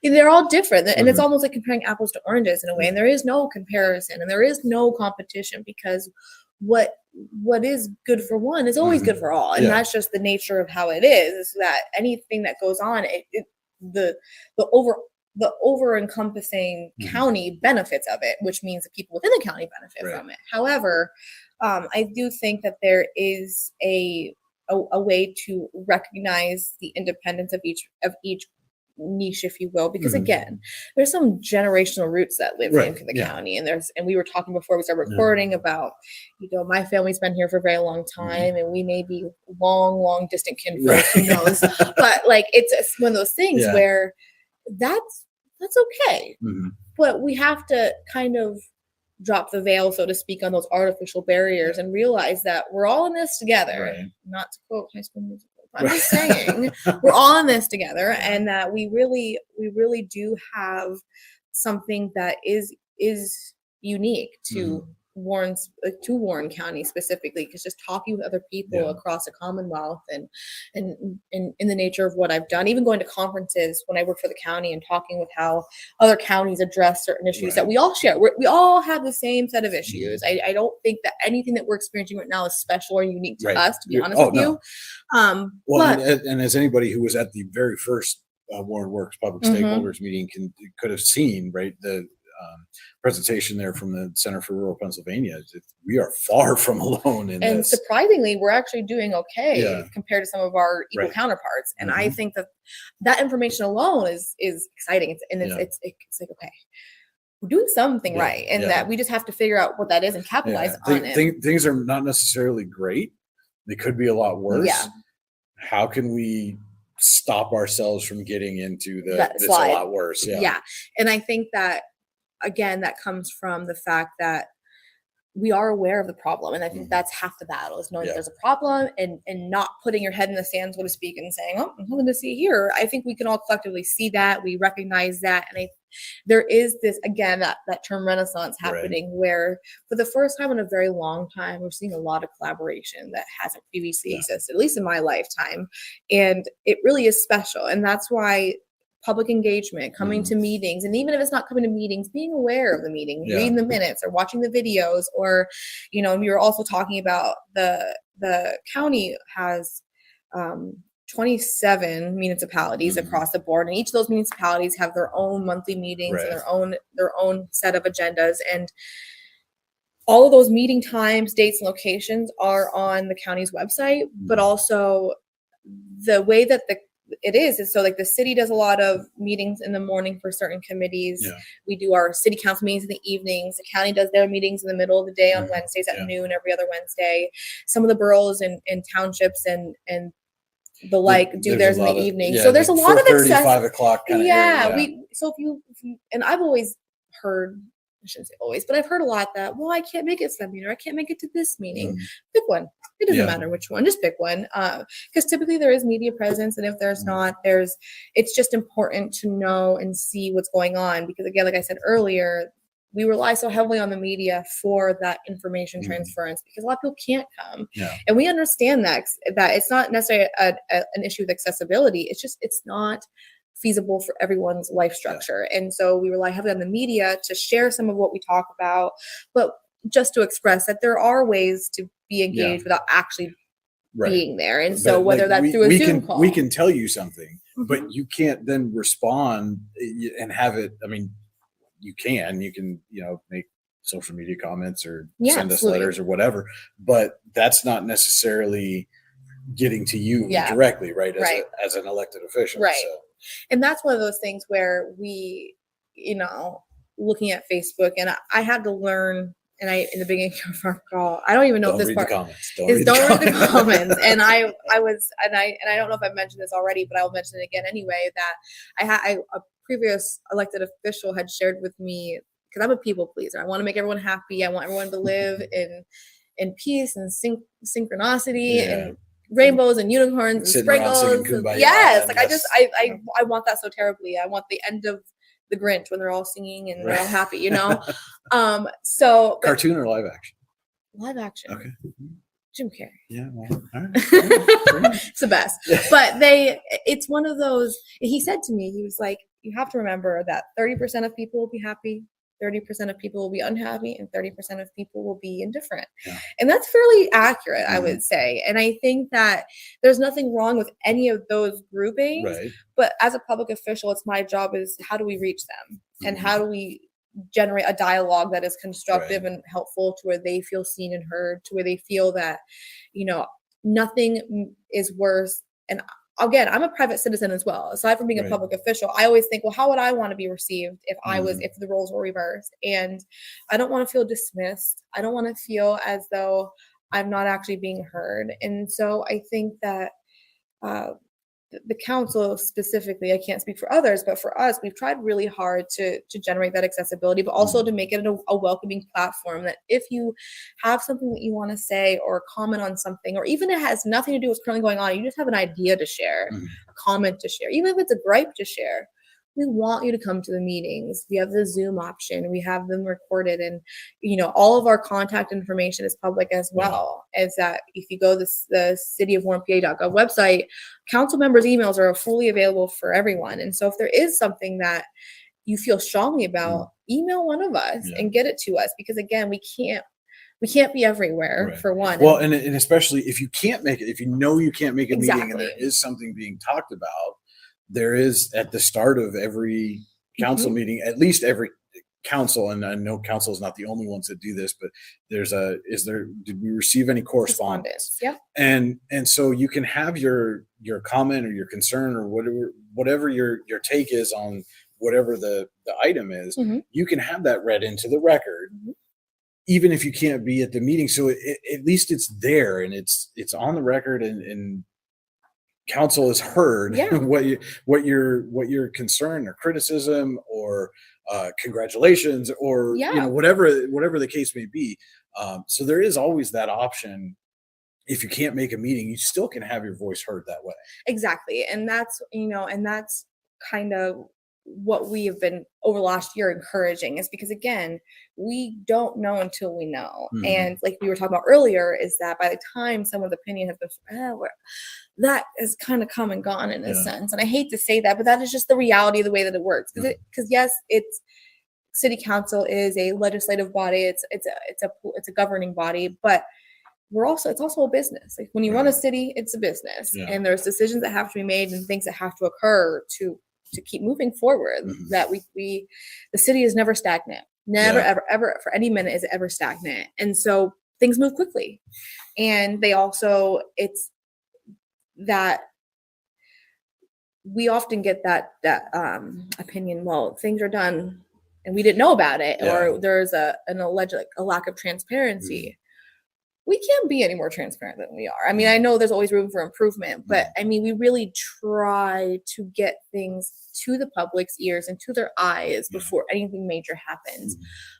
they're all different. And it's almost like comparing apples to oranges in a way. And there is no comparison and there is no competition, because what is good for one is always good for all. And that's just the nature of how it is that anything that goes on, the over encompassing county benefits of it, which means that people within the county benefit from it. However, I do think that there is a way to recognize the independence of each niche, if you will, because again, there's some generational roots that live in the county, and we were talking before we started recording about, my family's been here for a very long time, and we may be long distant kinfolk, who knows, but it's one of those things where that's okay, but we have to kind of drop the veil, so to speak, on those artificial barriers and realize that we're all in this together. Not to quote High School Musical, I'm just saying we're all in this together, and that we really do have something that is unique to Warren County specifically, because just talking with other people across the Commonwealth and in the nature of what I've done, even going to conferences when I work for the county and talking with how other counties address certain issues that we all share. We all have the same set of issues. I don't think that anything that we're experiencing right now is special or unique to us, to be honest with you. And as anybody who was at the very first Warren Works public stakeholders meeting could have seen, the presentation there from the Center for Rural Pennsylvania, we are far from alone in and this. Surprisingly, we're actually doing okay compared to some of our equal counterparts. And I think that information alone is exciting. It's like, okay, we're doing something right, and that we just have to figure out what that is and capitalize on it. Things are not necessarily great; they could be a lot worse. How can we stop ourselves from getting into That it's a slide. lot worse. Yeah. And I think that, again, that comes from the fact that we are aware of the problem. And I think that's half the battle, is knowing that there's a problem and not putting your head in the sand, so to speak, and saying, oh, I'm nothing to see here. I think we can all collectively see that. We recognize that. And there is this, again, that term renaissance happening, where for the first time in a very long time, we're seeing a lot of collaboration that hasn't previously existed, at least in my lifetime. And it really is special. And that's why public engagement, coming to meetings, and even if it's not coming to meetings, being aware of the meeting, reading the minutes or watching the videos, or, we were also talking about the county has 27 municipalities across the board, and each of those municipalities have their own monthly meetings and their own set of agendas, and all of those meeting times, dates, and locations are on the county's website. But also the way that it is so, like, the city does a lot of meetings in the morning for certain committees. We do our city council meetings in the evenings. The county does their meetings in the middle of the day on Wednesdays at noon, every other Wednesday. Some of the boroughs and townships and the like do theirs in the evening. So there's a lot of access. 5 o'clock kind of area. So if you, and I've always heard, I shouldn't say always, but I've heard a lot that, well, I can't make it to that meeting, or I can't make it to this meeting. Pick one. It doesn't matter which one, just pick one. Because typically there is media presence, and if there's not, it's just important to know and see what's going on. Because again, like I said earlier, we rely so heavily on the media for that information transference, because a lot of people can't come. And we understand that it's not necessarily an issue with accessibility. It's just, it's not feasible for everyone's life structure. And so we rely heavily on the media to share some of what we talk about, but just to express that there are ways to be engaged without actually being there. And so whether that's through a Zoom call. We can tell you something, but you can't then respond and have it. I mean, you can make social media comments or send us letters or whatever, but that's not necessarily getting to you directly, right? As an elected official. Right. So. And that's one of those things where we, looking at Facebook, and I had to learn, and in the beginning of our call, I don't even know if this part is don't read the comments. And I don't know if I've mentioned this already, but I'll mention it again anyway, that a previous elected official had shared with me, because I'm a people pleaser. I want to make everyone happy. I want everyone to live in peace and synchronicity and rainbows and unicorns and sprinkles. Yes, like I want that so terribly. I want the end of the Grinch when they're all singing and they're all happy, So cartoon or live action? Live action. Okay. Jim Carrey. Yeah, well, all right. It's the best. But it's one of those. He said to me, he was like, you have to remember that 30% of people will be happy, 30% of people will be unhappy, and 30% of people will be indifferent. And that's fairly accurate, I would say. And I think that there's nothing wrong with any of those groupings, but as a public official, it's my job is, how do we reach them? And how do we generate a dialogue that is constructive and helpful, to where they feel seen and heard, to where they feel that, nothing is worse. And again, I'm a private citizen as well. Aside from being a public official, I always think, well, how would I want to be received if if the roles were reversed? And I don't want to feel dismissed. I don't want to feel as though I'm not actually being heard. And so I think that the council specifically, I can't speak for others, but for us, we've tried really hard to generate that accessibility, but also to make it a welcoming platform, that if you have something that you want to say or comment on something, or even it has nothing to do with what's currently going on, you just have an idea to share, a comment to share, even if it's a gripe to share, we want you to come to the meetings. We have the Zoom option. We have them recorded, and all of our contact information is public as well. As that, if you go to the cityofwarrenpa.gov website, council members' emails are fully available for everyone. And so if there is something that you feel strongly about, email one of us and get it to us, because again, we can't be everywhere for one. Well, and especially if you can't make it, if you can't make a meeting and there is something being talked about, there is at the start of every council meeting, at least every council, and I know council is not the only ones that do this, but did we receive any correspondence? Yeah. And so you can have your comment or your concern or whatever your take is on whatever the item is, you can have that read into the record, even if you can't be at the meeting. So at least it's there and it's on the record, and council has heard Yeah. what your concern or criticism or congratulations or Yeah. whatever the case may be. So there is always that option. If you can't make a meeting, you still can have your voice heard that way. Exactly. And that's kind of what we have been over last year encouraging, is because again, we don't know until we know. Mhm. And like we were talking about earlier, is that by the time someone's opinion has been, that is kind of come and gone in a Yeah. sense. And I hate to say that, but that is just the reality of the way that it works. Because yes, it's city council is a legislative body. It's a governing body, but it's also a business. Like when you run a city, it's a business, Yeah. and there's decisions that have to be made and things that have to occur to keep moving forward. Mhm. That the city is never stagnant. Never, Yeah. ever for any minute is it ever stagnant. And so things move quickly. And it's that we often get that opinion, well, things are done and we didn't know about it, Yeah. or there's an alleged a lack of transparency. We can't be any more transparent than we are. I mean, I know there's always room for improvement, but I mean, we really try to get things to the public's ears and to their eyes before anything major happens.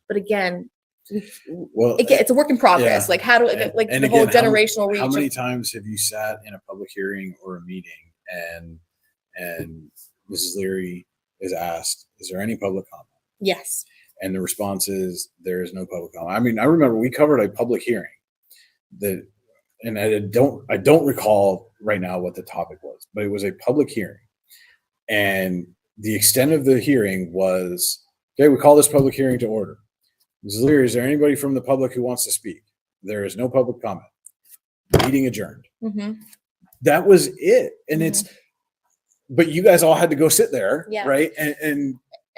But again, it's a work in progress. Yeah. Like how do like the whole generational reach. How many times have you sat in a public hearing or a meeting and Mrs. Leary is asked, "Is there any public comment?" Yes. And the response is, "There is no public comment." I mean, I remember we covered a public hearing and I don't recall right now what the topic was, but it was a public hearing, and the extent of the hearing was, okay, we call this public hearing to order. Mrs. Leary, is there anybody from the public who wants to speak? There is no public comment. Meeting adjourned. Mm-hmm. That was it. And but you guys all had to go sit there, right?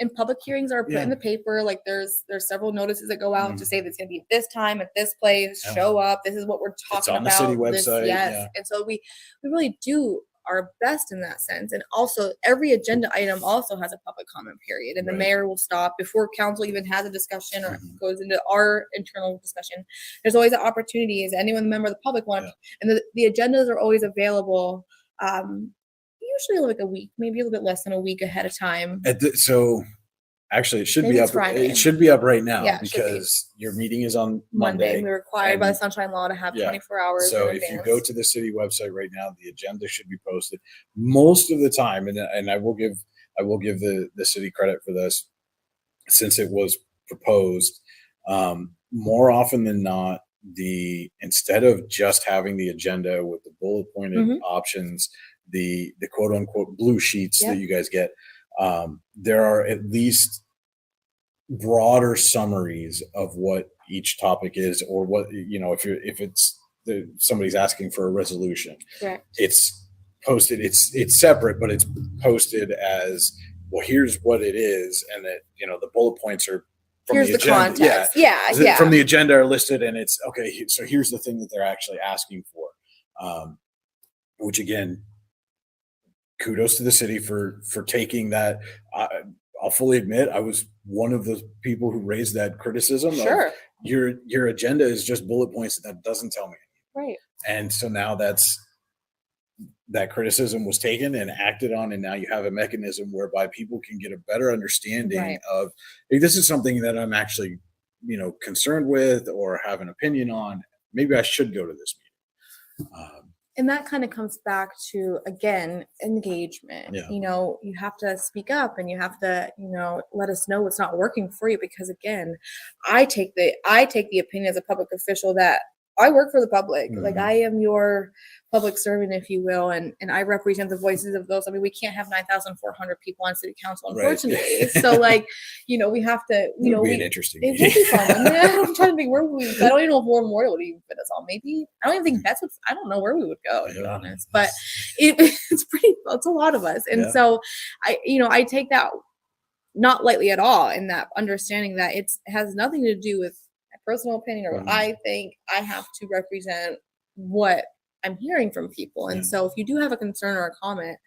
And public hearings are put in the paper. Like there's several notices that go out to say that it's going to be at this time, at this place, show up. This is what we're talking about. It's on the city website. Yes. And so we really do our best in that sense. And also every agenda item also has a public comment period, and the mayor will stop before council even has a discussion or goes into our internal discussion. There's always an opportunity. Is anyone member of the public want? And the agendas are always available. Usually like a week, maybe a little bit less than a week ahead of time. So actually, it should Maybe be it's up. Friday. It should be up right now, Yeah, because your meeting is on Monday. We're required by the Sunshine Law to have 24 hours. So if you go to the city website right now, the agenda should be posted. Most of the time, and I will give the city credit for this, since it was proposed. More often than not, instead of just having the agenda with the bullet pointed options, the quote unquote blue sheets that you guys get, there are at least broader summaries of what each topic is, or what, if it's somebody's asking for a resolution. Correct. It's posted, it's separate, but it's posted as, well, here's what it is, and that the bullet points are from here's the agenda. context. Yeah. From the agenda are listed, and it's okay. So here's the thing that they're actually asking for, which again, kudos to the city for taking that. I'll fully admit I was one of the people who raised that criticism. Sure. Your agenda is just bullet points that doesn't tell me. Right. And so now that criticism was taken and acted on, and now you have a mechanism whereby people can get a better understanding of, hey, this is something that I'm actually, concerned with or have an opinion on. Maybe I should go to this meeting. And that kind of comes back to, again, engagement. Yeah. You have to speak up, and you have to, let us know what's not working for you. Because again, I take the opinion as a public official that I work for the public. Like I am your public servant, if you will, and I represent the voices of those. I mean, we can't have 9,400 people on city council, unfortunately. Right. So like, we have to, it would be an interesting it would be fun. I'm trying to think where I don't even know if War Memorial would even fit us all. Maybe I don't even think I don't know where we would go, to be honest. But it's a lot of us, and so I take that not lightly at all, in that understanding that it has nothing to do with personal opinion or what I think. I have to represent what I'm hearing from people. And so if you do have a concern or a comment,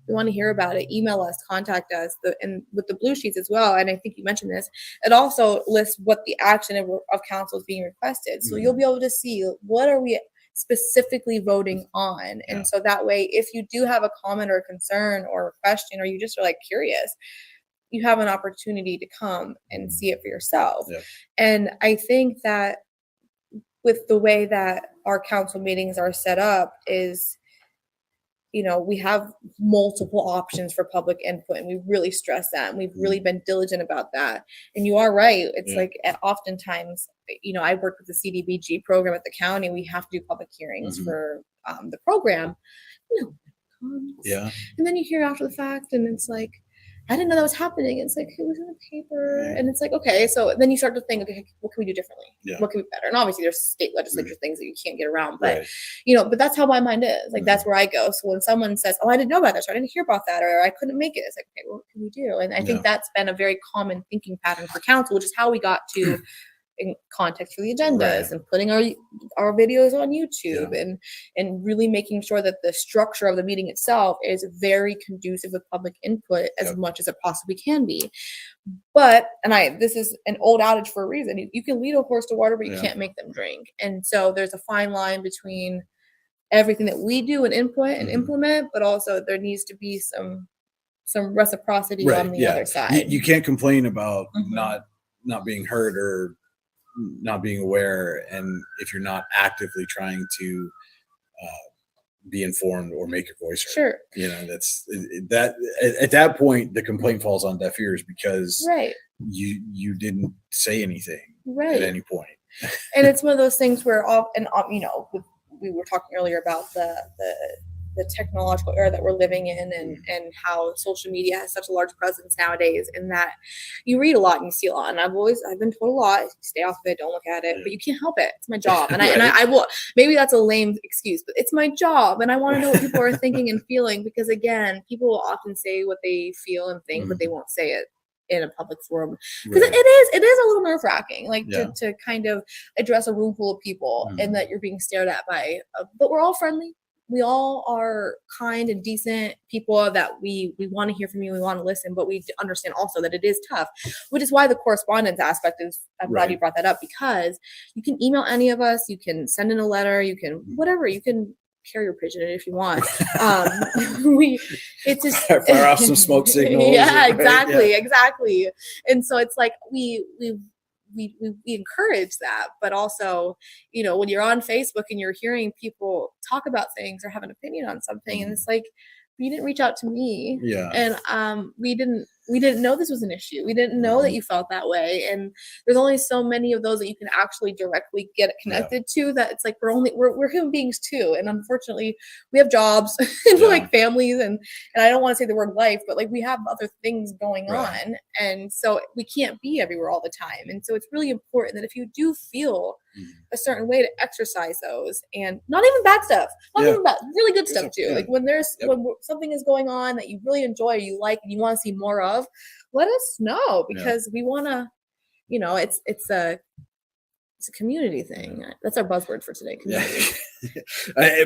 we want to hear about it. Email us, contact us, and with the blue sheets as well. And I think you mentioned this, it also lists what the action of council is being requested. So you'll be able to see, what are we specifically voting on. And so that way, if you do have a comment or a concern or a question, or you just are like curious, you have an opportunity to come and see it for yourself. And I think that with the way that our council meetings are set up is, you know, we have multiple options for public input, and we really stress that, and we've really been diligent about that. And you are right. It's like oftentimes, you know, I work with the CDBG program at the county. We have to do public hearings for the program. You know, and then you hear after the fact, and it's like, I didn't know that was happening. It's like, it was in the paper. And it's like, okay. So then you start to think, okay, what can we do differently? What can be better? And obviously there's state legislature things that you can't get around, but you know, but that's how my mind is. Like, that's where I go. So when someone says, oh, I didn't know about this, or I didn't hear about that, or I couldn't make it, it's like, okay, well, what can we do? And I think that's been a very common thinking pattern for council, which is how we got to in context for the agendas and putting our videos on YouTube and really making sure that the structure of the meeting itself is very conducive with public input as much as it possibly can be. But, and this is an old adage for a reason, you can lead a horse to water, but you can't make them drink. And so there's a fine line between everything that we do and input and implement, but also there needs to be some reciprocity on the other side. You can't complain about not being heard or not being aware, and if you're not actively trying to be informed or make your voice heard. You know, that's that at that point the complaint falls on deaf ears, because you didn't say anything at any point. And it's one of those things where you know, we were talking earlier about the technological era that we're living in, and how social media has such a large presence nowadays, and that you read a lot and you see a lot. And I've been told a lot, stay off of it, don't look at it, but you can't help it. It's my job. And I will, maybe that's a lame excuse, but it's my job. And I want to know what people are thinking and feeling, because again, people will often say what they feel and think, but they won't say it in a public forum, because it is a little nerve-wracking, like to kind of address a room full of people and that you're being stared at by, but we're all friendly. We all are kind and decent people that we want to hear from you. We want to listen, but we understand also that it is tough, which is why the correspondence aspect is, I'm glad you brought that up, because you can email any of us, you can send in a letter, you can, whatever, you can carrier pigeon it if you want. It's just fire off some smoke signals. Exactly. And so it's like, we encourage that, but also, you know, when you're on Facebook and you're hearing people talk about things or have an opinion on something, and it's like, you didn't reach out to me, and we didn't know this was an issue. We didn't know that you felt that way, and there's only so many of those that you can actually directly get connected to, that it's like we're human beings too, and unfortunately we have jobs and like families, and I don't want to say the word life, but like we have other things going on, and so we can't be everywhere all the time. And so it's really important that if you do feel a certain way, to exercise those, and not even bad stuff, not even bad, really good stuff too. Like when there's when something is going on that you really enjoy, you like, and you want to see more of, let us know, because we want to, you know, it's a community thing. That's our buzzword for today. Community.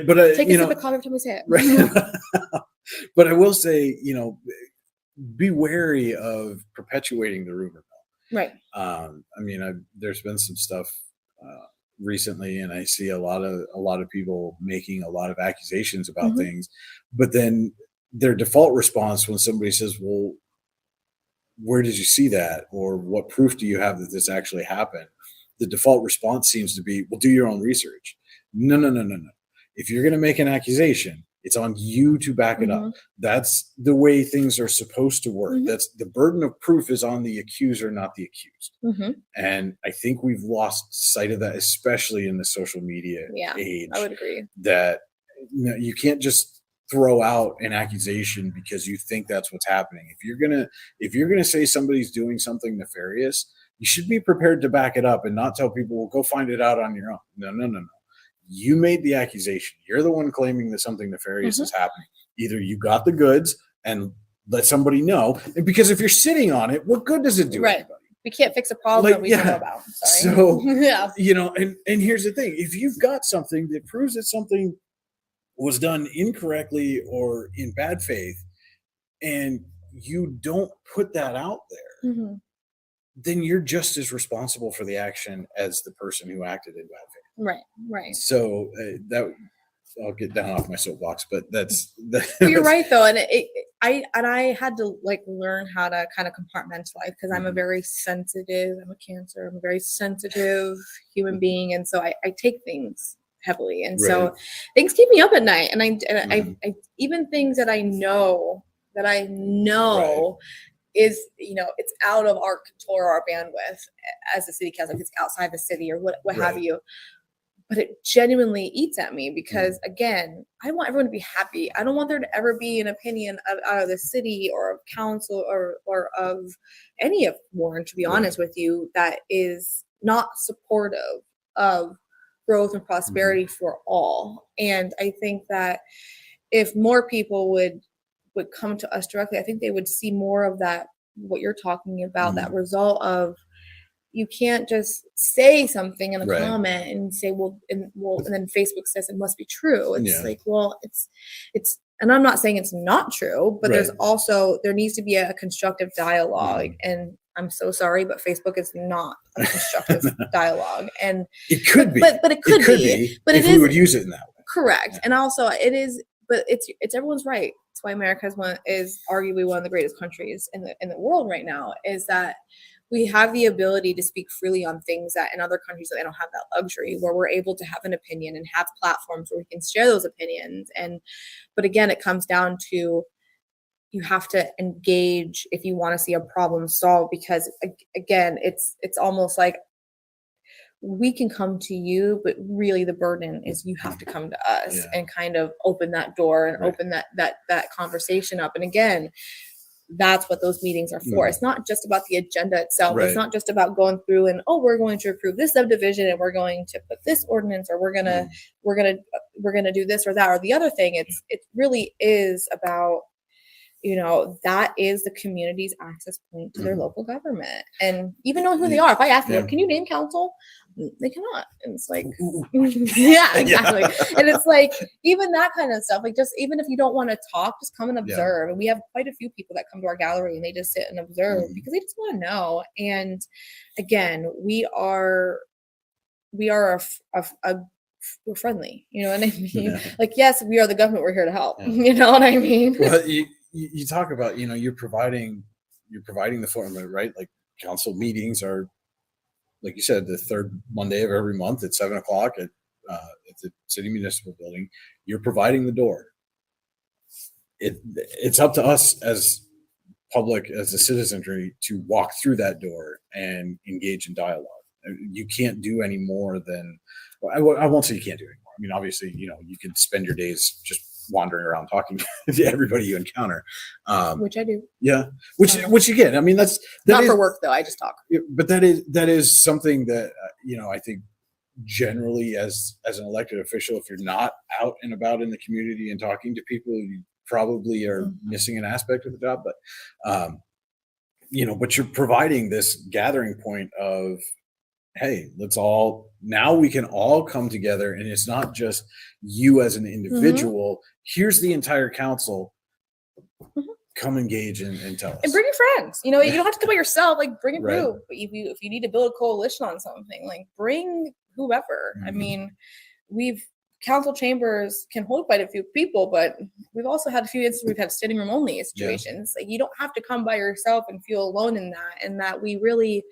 But take a sip of coffee every time we say it. Right. But I will say, you know, be wary of perpetuating the rumor mill. Right. I mean, there's been some stuff recently, and I see a lot of people making a lot of accusations about things, but then their default response when somebody says, well, where did you see that, or what proof do you have that this actually happened, the default response seems to be, well, do your own research. No. If you're going to make an accusation, it's on you to back it up. That's the way things are supposed to work. That's the burden of proof is on the accuser, not the accused. And I think we've lost sight of that, especially in the social media age. I would agree. That you can't just throw out an accusation because you think that's what's happening. If you're gonna say somebody's doing something nefarious, you should be prepared to back it up and not tell people, well, go find it out on your own. No. You made the accusation. You're the one claiming that something nefarious is happening. Either you got the goods and let somebody know, and because if you're sitting on it, what good does it do anybody? We can't fix a problem that we don't know about. Sorry. So, you know, and here's the thing. If you've got something that proves that something was done incorrectly or in bad faith, and you don't put that out there, then you're just as responsible for the action as the person who acted in bad faith. Right. So that I'll get down off my soapbox, but that's But you're right though, and I had to like learn how to kind of compartmentalize because I'm a very sensitive. I'm a Cancer. I'm a very sensitive human being, and so I take things heavily, and so things keep me up at night. And I even things that I know is, it's out of our control or our bandwidth as a city council, if it's outside the city or what have you. But it genuinely eats at me because, again, I want everyone to be happy. I don't want there to ever be an opinion out of the city or of council or of any of Warren, to be honest with you, that is not supportive of growth and prosperity for all. And I think that if more people would come to us directly, I think they would see more of that, what you're talking about, that result of, you can't just say something in a comment and say, and then Facebook says it must be true. It's like, well, it's, and I'm not saying it's not true, but there's also, there needs to be a constructive dialogue. And I'm so sorry, but Facebook is not a constructive dialogue. And it could be, but it could be, but if we would use it in that way. Correct. And also it is, but it's everyone's right. That's why America is arguably one of the greatest countries in the world right now, is that we have the ability to speak freely on things that in other countries that they don't have that luxury, where we're able to have an opinion and have platforms where we can share those opinions. But again, it comes down to, you have to engage if you want to see a problem solved, because again, it's almost like we can come to you, but really the burden is you have to come to us and kind of open that door and open that conversation up. And again, that's what those meetings are for. It's not just about the agenda itself. It's not just about going through and, we're going to approve this subdivision and we're going to put this ordinance, or we're gonna do this or that or the other thing. It really is about, that is the community's access point to their local government, and even knowing who they are. If I ask them, can you name council? They cannot. And it's like, yeah, exactly. And it's like, even that kind of stuff, like, just even if you don't want to talk, just come and observe. And we have quite a few people that come to our gallery and they just sit and observe because they just want to know. And again, we're friendly, you know what I mean? Like, yes, we are the government, we're here to help. You know what I mean? Well, you talk about, you're providing the formula, right? Like, council meetings are, like you said, the third Monday of every month at 7:00 at the city municipal building. You're providing the door. It's up to us as public, as the citizenry, to walk through that door and engage in dialogue. You can't do any more than, I won't say you can't do any more. I mean, obviously, you can spend your days just wandering around talking to everybody you encounter, which I do. Yeah, which again, I mean, that not is, for work though. I just talk. But that is something that I think generally as an elected official, if you're not out and about in the community and talking to people, you probably are missing an aspect of the job. But but you're providing this gathering point of, hey, we can all come together, and it's not just you as an individual. Here's the entire council. Come engage and tell us. And bring your friends. You don't have to come by yourself. Like, bring a group. But if you need to build a coalition on something, like, bring whoever. I mean, council chambers can hold quite a few people, but we've also had a few instances we've had standing room only situations. Like, you don't have to come by yourself and feel alone in that. And that we really,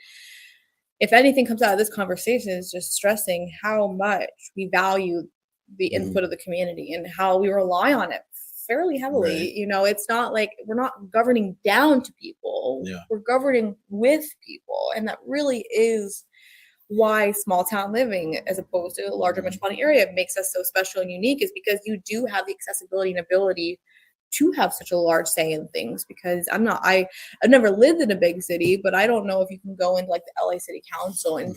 if anything comes out of this conversation, is just stressing how much we value the input of the community and how we rely on it fairly heavily. It's not like we're not governing down to people. We're governing with people. And that really is why small town living, as opposed to a larger metropolitan area, makes us so special and unique, is because you do have the accessibility and ability to have such a large say in things. Because I've never lived in a big city, but I don't know if you can go into like the LA City Council and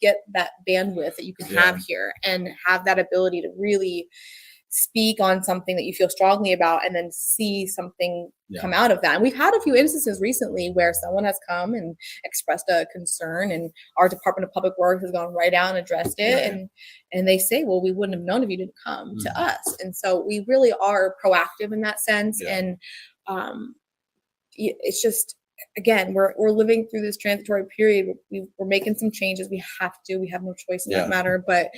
get that bandwidth that you can have here and have that ability to really speak on something that you feel strongly about and then see something come out of that. And we've had a few instances recently where someone has come and expressed a concern, and our Department of Public Works has gone right out and addressed it. And they say, well, we wouldn't have known if you didn't come to us. And so we really are proactive in that sense. And it's just, again, we're living through this transitory period. We're making some changes. We have no choice in that matter, but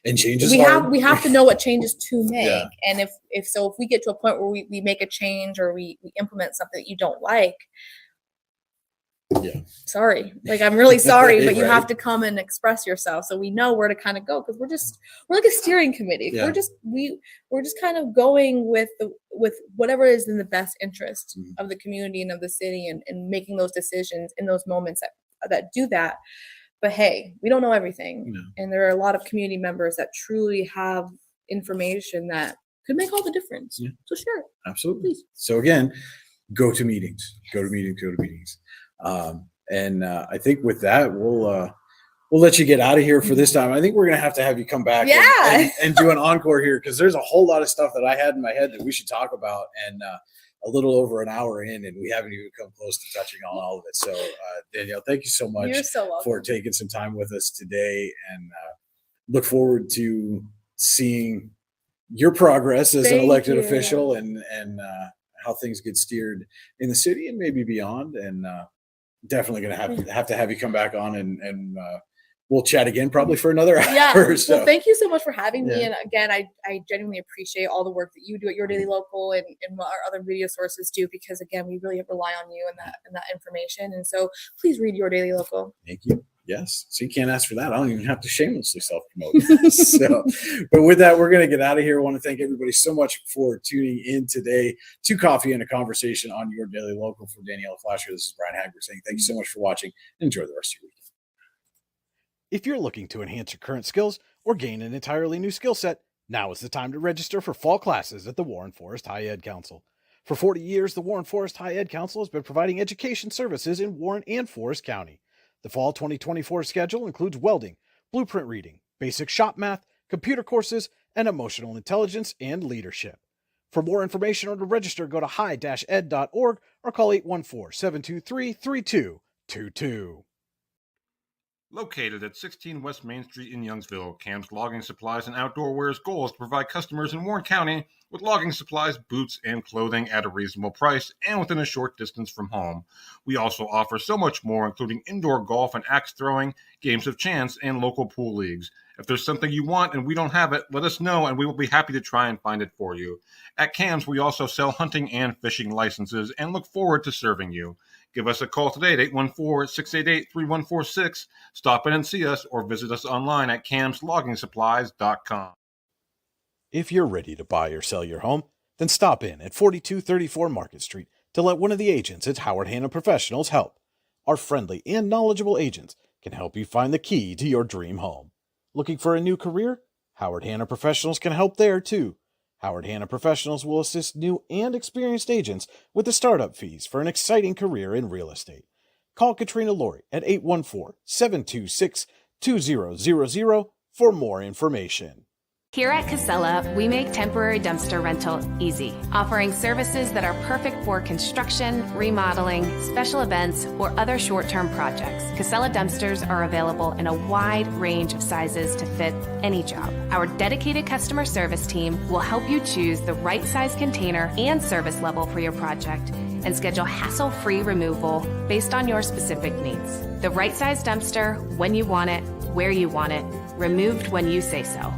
and changes we have to know what changes to make. Yeah. And if we get to a point where we make a change or we implement something that you don't like, sorry, like, I'm really sorry, but you have to come and express yourself so we know where to kind of go, because we're like a steering committee. We're just kind of going with whatever is in the best interest of the community and of the city, and making those decisions in those moments that do that. But hey, we don't know everything, and there are a lot of community members that truly have information that could make all the difference. So share it. Absolutely. Please. So again, go to meetings. And I think with that, we'll let you get out of here for this time. I think we're going to have you come back and do an encore here, because there's a whole lot of stuff that I had in my head that we should talk about, and a little over an hour in, and we haven't even come close to touching on all of it. So Danielle, thank you so much. You're so welcome. For taking some time with us today, and look forward to seeing your progress as an elected official, and how things get steered in the city and maybe beyond. And definitely going to have you come back on, and we'll chat again probably for another hour or so. Well, thank you so much for having me. And again, I genuinely appreciate all the work that you do at Your Daily Local, and what our other media sources do, because again, we really rely on you and that information. And so please read Your Daily Local. Thank you. Yes. So you can't ask for that. I don't even have to shamelessly self-promote. So, but with that, we're going to get out of here. I want to thank everybody so much for tuning in today to Coffee and a Conversation on Your Daily Local. For Danielle Flasher, this is Brian Hagberg saying thank you so much for watching. Enjoy the rest of your week. If you're looking to enhance your current skills or gain an entirely new skill set, now is the time to register for fall classes at the Warren Forest High Ed Council. For 40 years, the Warren Forest High Ed Council has been providing education services in Warren and Forest County. The fall 2024 schedule includes welding, blueprint reading, basic shop math, computer courses, and emotional intelligence and leadership. For more information or to register, go to high-ed.org or call 814-723-3222. Located at 16 West Main Street in Youngsville, Cam's Logging Supplies and Outdoor Wear's goal is to provide customers in Warren County with logging supplies, boots, and clothing at a reasonable price and within a short distance from home. We also offer so much more, including indoor golf and axe throwing, games of chance, and local pool leagues. If there's something you want and we don't have it, let us know and we will be happy to try and find it for you. At Cam's, we also sell hunting and fishing licenses and look forward to serving you. Give us a call today at 814-688-3146. Stop in and see us, or visit us online at camsloggingsupplies.com. If you're ready to buy or sell your home, then stop in at 4234 Market Street to let one of the agents at Howard Hanna Professionals help. Our friendly and knowledgeable agents can help you find the key to your dream home. Looking for a new career? Howard Hanna Professionals can help there too. Howard Hanna Professionals will assist new and experienced agents with the startup fees for an exciting career in real estate. Call Katrina Laurie at 814-726-2000 for more information. Here at Casella, we make temporary dumpster rental easy, offering services that are perfect for construction, remodeling, special events, or other short-term projects. Casella dumpsters are available in a wide range of sizes to fit any job. Our dedicated customer service team will help you choose the right size container and service level for your project and schedule hassle-free removal based on your specific needs. The right size dumpster, when you want it, where you want it, removed when you say so.